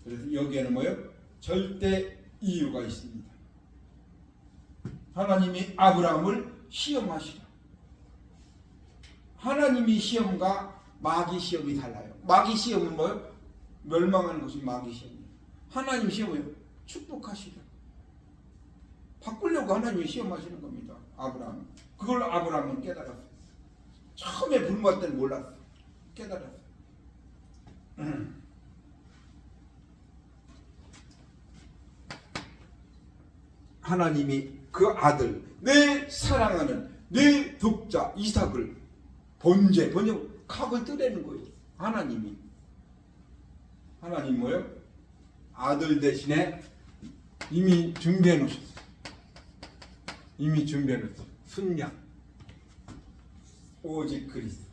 Speaker 1: 그래서 여기에는 뭐예요? 절대 이유가 있습니다. 하나님이 아브라함을 시험하시라. 하나님이 시험과 마귀 시험이 달라요. 마귀 시험은 뭐예요? 멸망하는 것이 마귀 시험이에요. 하나님 시험은 축복하시라. 바꾸려고 하나님이 시험하시는 겁니다. 아브라함. 그걸 아브라함은 깨달았어요. 처음에 불모할 때는 몰랐어요. 깨달았어요. 하나님이 그 아들, 내 사랑하는 내 독자 이삭을 번제 각을 뜨라는 거예요. 하나님 뭐예요? 아들 대신에 이미 준비해 놓으셨어요. 순양. 오직 그리스도.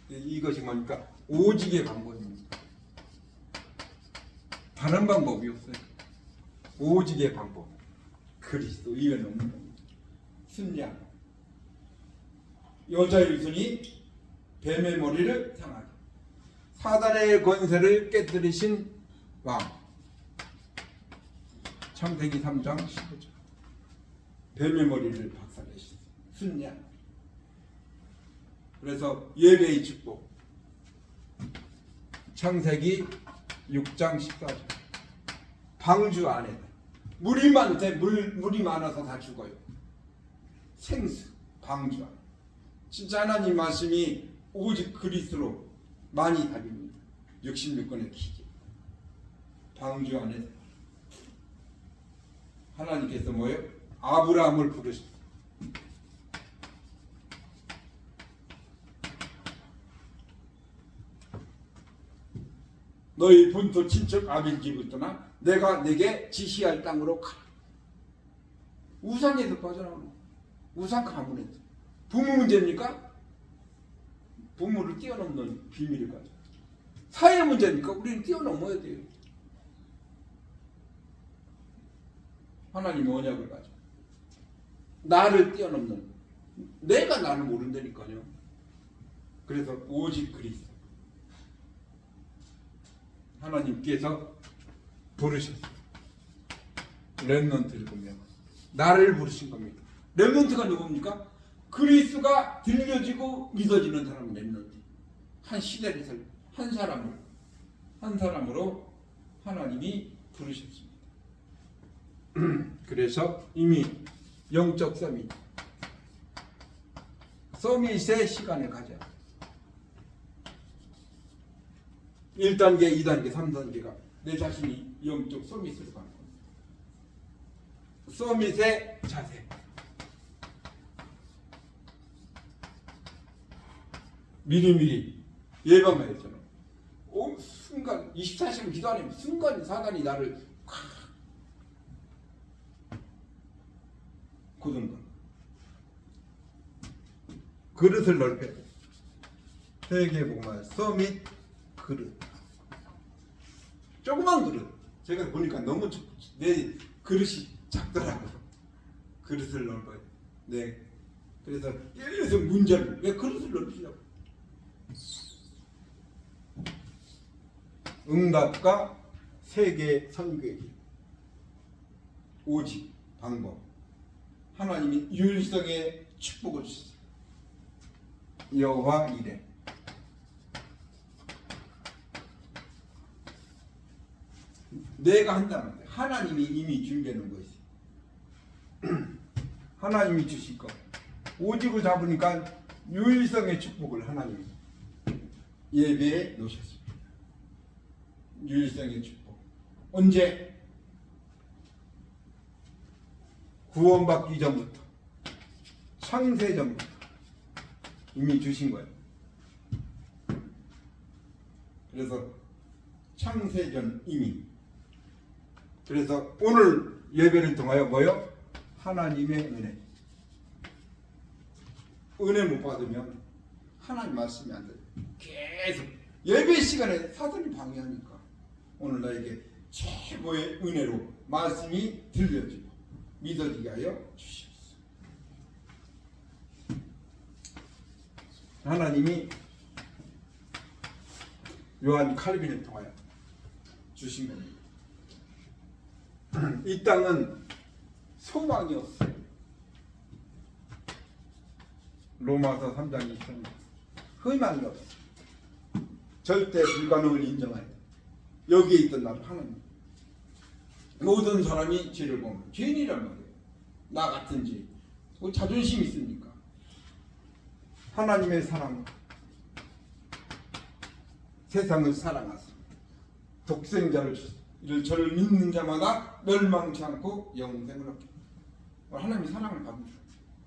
Speaker 1: 이것이 뭐니까 오직의 방법입니다. 다른 방법이 없어요. 오직의 방법. 그리스도 이외는 없는 겁니다. 순양. 여자 일순이 뱀의 머리를 상하게. 사단의 권세를 깨뜨리신 왕. 창세기 3장 15절. 뱀의 머리를 박살내신 순양. 그래서 예배의 축복. 창세기 6장 14절. 방주 안에다. 물이 많아서 다 죽어요. 생수, 방주 안에. 진짜 하나님 말씀이 오직 그리스도로 많이 답입니다. 66권의 기계. 방주 안에 하나님께서 뭐예요? 아브라함을 부르셨어요. 너희 본토 친척 아벨 집을 떠나 내가 내게 지시할 땅으로 가라. 우상에서 빠져나오는 거예요. 우상 가문에서. 부모 문제입니까? 부모를 뛰어넘는 비밀을 가져. 사회 문제입니까? 우리는 뛰어넘어야 돼요. 하나님 언약을 가져. 나를 뛰어넘는. 내가 나를 모른다니까요. 그래서 오직 그리스도. 하나님께서 부르셨어요. 렘넌트를 보면 나를 부르신 겁니다. 렘넌트가 누굽니까? 그리스도가 들려지고 믿어지는 사람은 렘넌트. 한 시대를 살 한 사람으로 하나님이 부르셨습니다. 그래서 이미 영적 서밋의 시간을 가져. 1단계, 2단계, 3단계가 내 자신이 영적 서밋으로 가는 겁니다. 서밋의 자세. 미리미리 예방하였잖아. 순간 24시간 기도 안 하면 순간 사단이 나를 고든다. 그릇을 넓혀. 세계복음화 서밋 그릇. 조그만 그릇. 제가 보니까 너무 내 그릇이 작더라고요. 그릇을 넓어요. 네. 그래서 계속 문제를 왜 그릇을 넓히냐고. 응답과 세계 선교의 길. 오직 방법. 하나님이 유일성의 축복을 주셨어요. 여호와 이레. 내가 한다면 하나님이 이미 준비해 놓은 거 있어요. 하나님이 주실 거. 오직을 잡으니까 유일성의 축복을 하나님이 예배에 놓으셨습니다. 유일성의 축복. 언제? 구원받기 전부터, 창세 전부터 이미 주신 거예요. 그래서 창세전 이미. 그래서 오늘 예배를 통하여 뭐요? 하나님의 은혜. 은혜 못 받으면 하나님 말씀이 안 돼요. 계속 예배 시간에 사단이 방해하니까 오늘 나에게 최고의 은혜로 말씀이 들려지고 믿어지게 하여 주시옵소서. 하나님이 요한 칼빈을 통하여 주신 겁니다. 이 땅은 소망이 없어요. 로마서 3장 20절. 희망이 없어. 절대 불가능을 인정하여 여기에 있던 나를 하나님. 모든 사람이 죄를 보면 죄인이란 말이에요. 나 같은 죄. 뭐 자존심 있습니까? 하나님의 사랑. 세상을 사랑하사 독생자를 주셨습니다. 저를 믿는 자마다 멸망치 않고 영생을 얻게. 하나님의 사랑을 받는 사람.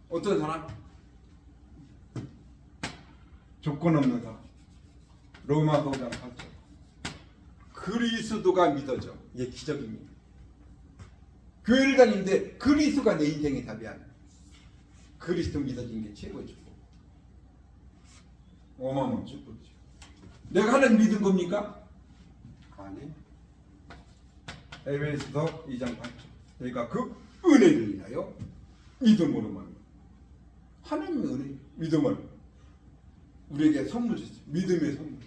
Speaker 1: 어떤 사람? 조건 없는 사람. 로마서 5장 8절. 그리스도가 믿어져. 이게 기적입니다. 교회를 다니는데 그리스도가 내 인생의 답이 아니야. 그리스도 믿어진 게 최고의 축복. 어마어마한 축복이죠. 내가 하나님 믿은 겁니까? 아니. 에베소서 2장 8절. 그러니까 그 은혜를 인하여 믿음으로만. 하나님의 은혜, 믿음을. 우리에게 선물 줬어요. 믿음의 선물.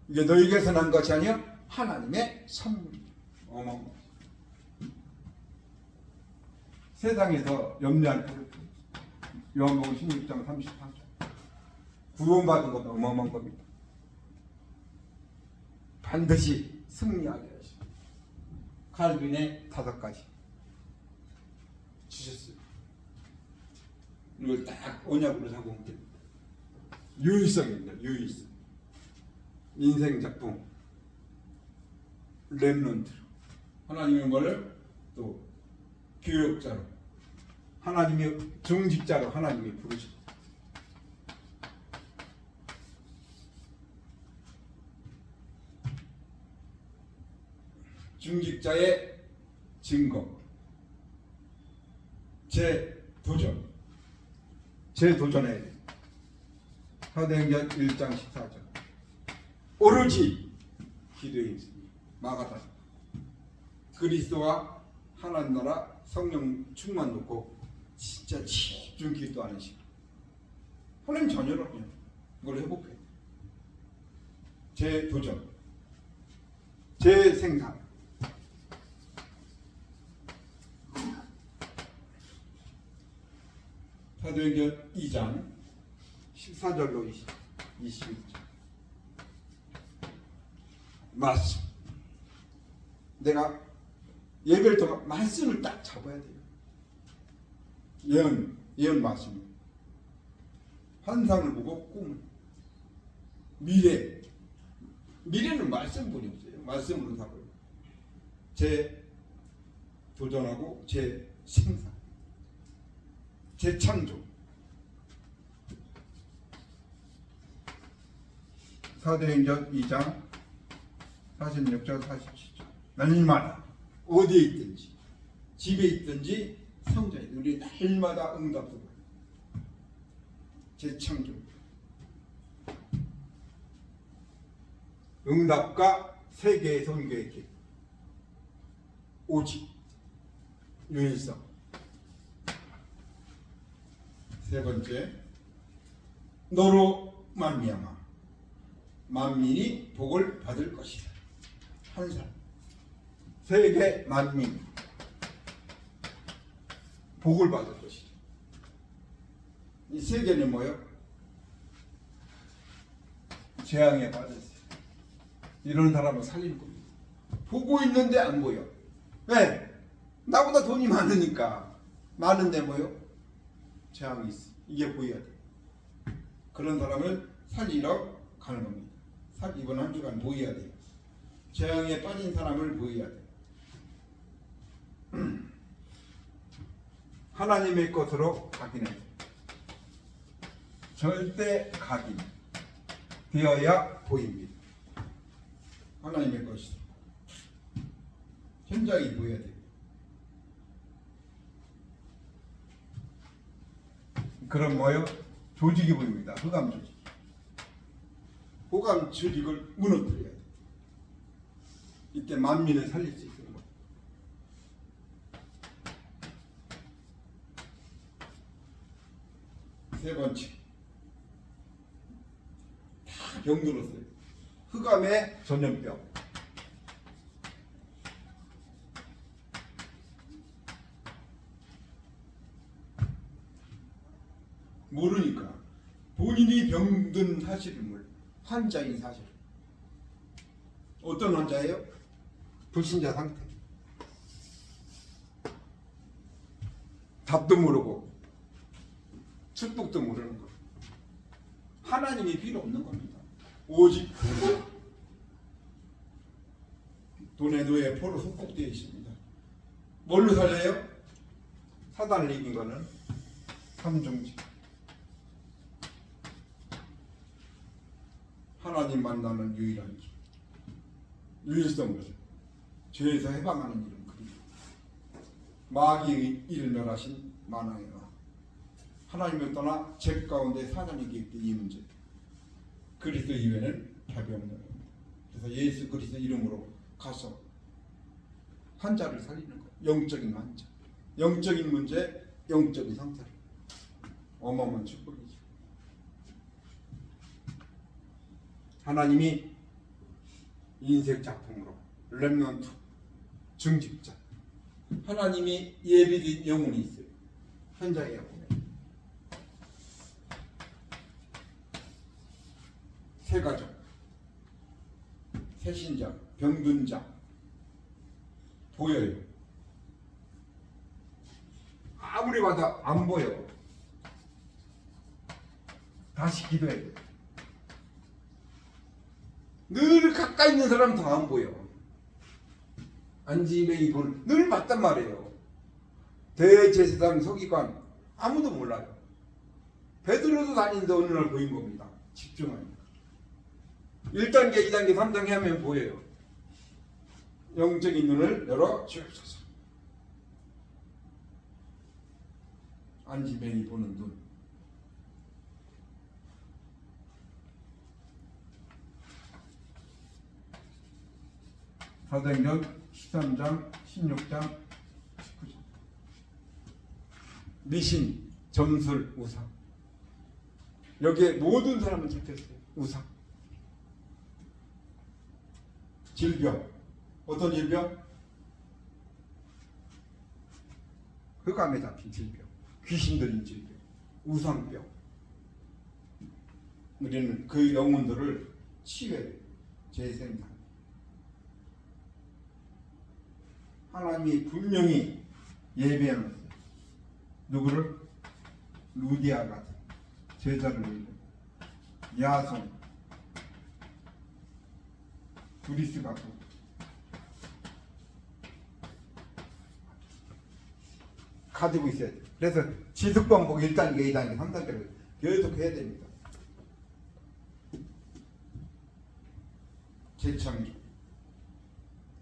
Speaker 1: 이게 너에게서 난 것이 아니야 하나님의 선물이야. 어마어마. 세상에서 염려할 필요 없어요. 요한복음 16장 34절. 구원받은 것도 어마어마한 겁니다. 반드시 승리하게 하시고 칼빈의 5가지 주셨어요. 이걸 딱 언약으로 잡으면 됩니다. 유일성입니다. 유일성. 인생 작품 렘넌트로 하나님의 뭐를 또 교역자로 하나님의 중직자로 하나님이 부르셨다. 중직자의 증거 재도전해야 돼. 사도행전 1장 14절 오로지 기도에 있습니다. 마가다 그리스도와 하나님 나라 성령 충만 놓고 진짜 집중 기도하는 시간. 하나님 자녀라고요. 이걸 회복해. 재도전 재생산 사도행전 2장 14절로 21절 말씀. 내가 예배를 통해 말씀을 딱 잡아야 돼요. 예언 말씀. 환상을 보고 꿈을. 미래는 말씀뿐이 없어요. 말씀으로 잡아요. 재도전하고 재생산. 재창조. 사도행전 2장 46절 47절 날마다 어디에 있든지 집에 있든지 성전에 우리 날마다 응답도 재창조. 응답과 세계의 선교의 길. 오직 유일성. 세 번째, 너로 말미암아 만민이 복을 받을 것이다. 한 사람, 세계 만민 복을 받을 것이다. 이 세계는 뭐요? 재앙에 빠졌어요. 이런 사람을 살리는 겁니다. 보고 있는데 안 보여. 왜? 나보다 돈이 많으니까. 많은데 뭐요? 재앙이 있어. 이게 보여야 돼. 그런 사람을 살리러 가는 겁니다. 이번 한 주간 보여야 돼요. 재앙에 빠진 사람을 보여야 돼. 하나님의 것으로 각인해. 절대 각인 되어야 보입니다. 하나님의 것이 현장이 보여야 돼요. 그럼 뭐요? 조직이 보입니다. 흑암 조직. 흑암 조직을 무너뜨려야 돼요. 이때 만민을 살릴 수 있는 거예요. 세 번째, 다 병들었어요. 흑암의 전염병. 모르니까 본인이 병든 사실을 환자인 사실. 어떤 환자예요? 불신자 상태. 답도 모르고 축복도 모르는 거. 하나님이 필요 없는 겁니다. 오직 돈의 노예 포로 속국되어 있습니다. 뭘로 살려요? 사단을 이긴 거는 삼중직. 하나님 만나는 유일한 길. 유일성으로 죄에서 해방하는 일은 그리고 마귀의 일을 멸하신 만왕의 마. 하나님을 떠나 죄 가운데 사단이 있기 이 문제. 그리스도 이외에는 답이 없는 겁니다. 그래서 예수 그리스도 이름으로 가서 환자를 살리는 거예요. 영적인 환자. 영적인 문제, 영적인 상태를. 어마어마한 축복이죠. 하나님이 인생 작품으로 렘넌트 증직자 하나님이 예비된 영혼이 있어요. 현장에 보면 새 가족, 새신자, 병든 자 보여요. 아무리 봐도 안 보여. 다시 기도해야 돼. 늘 가까이 있는 사람 더 안 보여. 안지맹이 보는 늘 봤단 말이에요. 대제사장 서기관 아무도 몰라요. 베드로도 다니는데 어느 날 보인 겁니다. 집중하니까. 1단계, 2단계, 3단계 하면 보여요. 영적인 눈을 열어 주옵소서. 안지맹이 보는 눈. 사도행전 13장, 16장, 19장. 미신, 점술, 우상. 여기에 모든 사람은 잡혔어요. 우상. 질병. 어떤 질병? 흑암에 잡힌 질병. 귀신 들린 질병. 우상병. 우리는 그 영혼들을 치유해야 돼요. 재생산. 하나님이 분명히 예배하는 누구를? 루디아 같은 제자를 위해 야손 브리스 같고 가지고 있어야 돼. 그래서 지속방법 1단계, 2단계, 3단계를 계속 해야 됩니다. 재창조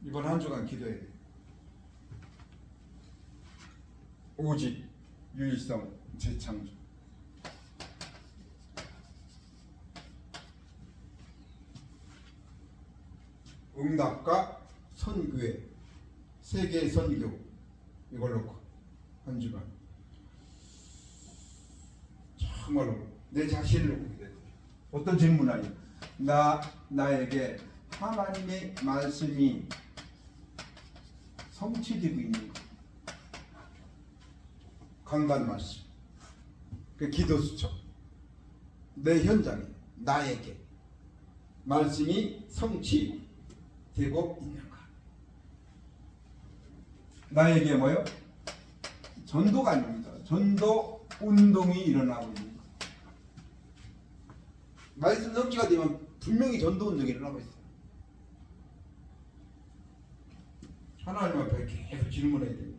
Speaker 1: 이번 한 주간 기도해야 돼. 오직 유일성 재창조. 응답과 선교회 세계 선교 이걸 놓고 한 주간 정말로 내 자신을 놓고 기도해. 어떤 질문 아니에요. 나에게 하나님의 말씀이 성취되고 있는 것. 강단 말씀. 그 기도 수첩. 내 현장에 나에게 말씀이 성취되고 있는가. 나에게 뭐요? 전도가 아닙니다. 전도 운동이 일어나고 있는 것. 말씀 성취가 되면 분명히 전도 운동이 일어나고 있어요. 하나님 앞에 계속 질문해야 됩니다.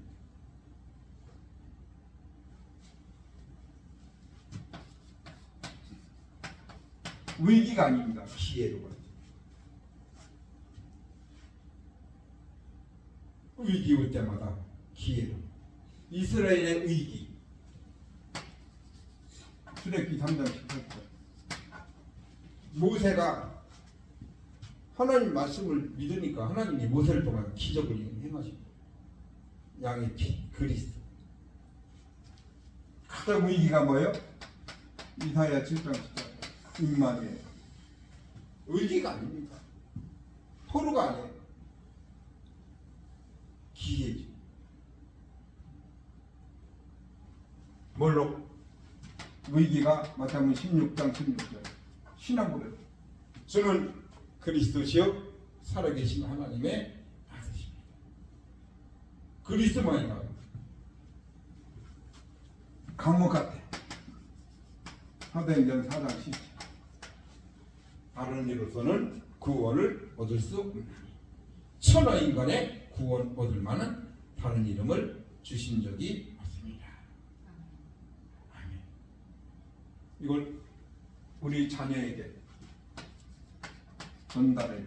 Speaker 1: 위기가 아닙니다. 기회로 가죠. 위기 올 때마다 기회로. 이스라엘의 위기. 출애굽기 3장 18절. 모세가 하나님 말씀을 믿으니까 하나님이 모세를 통해 기적을 행하시고 양의 피 그리스도. 가장 위기가 뭐예요? 이사야 7장 14절. 임마누엘. 의기가 아닙니다. 포로가 아니에요. 기회죠. 뭘로? 위기가 마태복음 16장 16절. 신앙고백. 저는 그리스도시요 살아계신 하나님의 아들입니다. 그리스도만이 나와요. 감옥 같아. 사도행전 4장 10절. 다른 이로서는 구원을 얻을 수 없나니 천하 인간의 구원 얻을 만한 다른 이름을 주신 적이 없습니다. 아멘. 이걸 우리 자녀에게 전달해.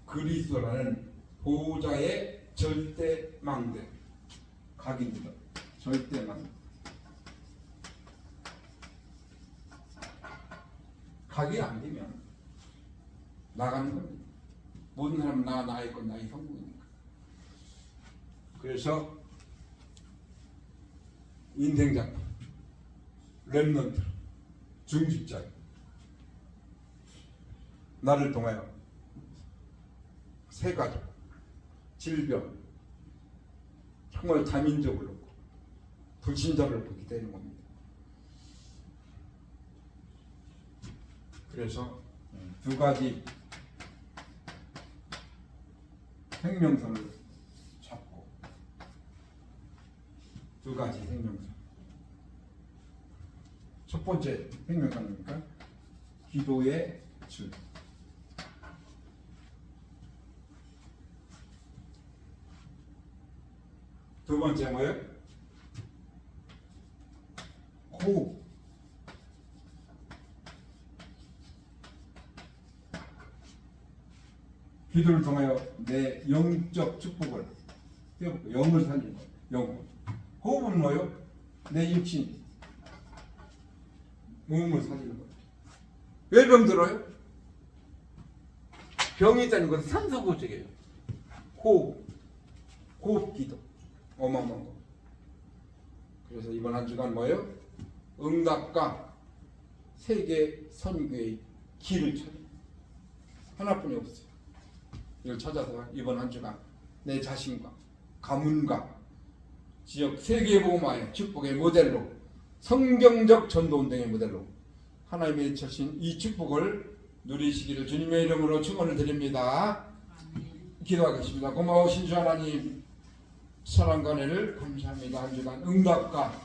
Speaker 1: 그리스도라는 보호자의 절대망대 각입니다. 절대망대. 각이 안 되면 나가는 겁니다. 모든 사람은 나의 건 나의 성공이니까. 그래서 인생작품, 랩넌트, 중직자, 나를 통하여 새 가족, 질병, 정말 다민족을 놓고 불신자를 보게 되는 겁니다. 그래서 두 가지 생명선을 잡고, 두 가지 생명선. 첫 번째 생명선입니까? 기도의 줄. 두 번째 뭐예요? 호흡. 기도를 통하여 내 영적 축복을, 영을 살리는 거예요. 영. 호흡은 뭐예요? 내 육신, 몸을 살리는 거예요. 왜 병들어요? 병이 있다는 것은 산소 부족이에요. 호흡 기도. 어마어마한 거. 그래서 이번 한 주간 뭐예요? 응답과 세계 선교의 길을 찾아. 하나뿐이 없어요. 이걸 찾아서 이번 한 주간 내 자신과 가문과 지역 세계복음화의 축복의 모델로, 성경적 전도운동의 모델로 하나님의 주신 이 축복을 누리시기를 주님의 이름으로 축원을 드립니다. 기도하겠습니다. 고마우신 주 하나님, 사랑과 은혜를 감사합니다. 한 주간 응답과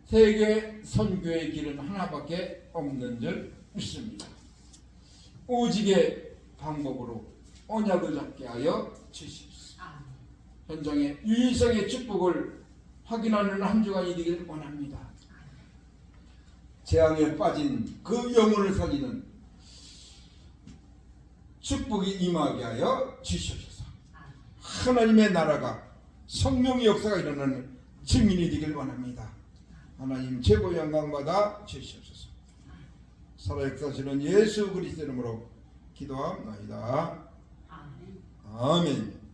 Speaker 1: 세계 선교의 길은 하나밖에 없는 줄 믿습니다. 오직의 방법으로 언약을 잡게 하여 주십시오. 현장의 유일성의 축복을 확인하는 한 주간이 되길 원합니다. 재앙에 빠진 그 영혼을 살리는 축복이 임하게 하여 주시옵소서. 하나님의 나라가, 성령의 역사가 일어나는 증인이 되길 원합니다. 하나님 최고 영광받아 주시옵소서. 살아 역사하시는 예수 그리스도 이름으로 기도합니다. 아멘.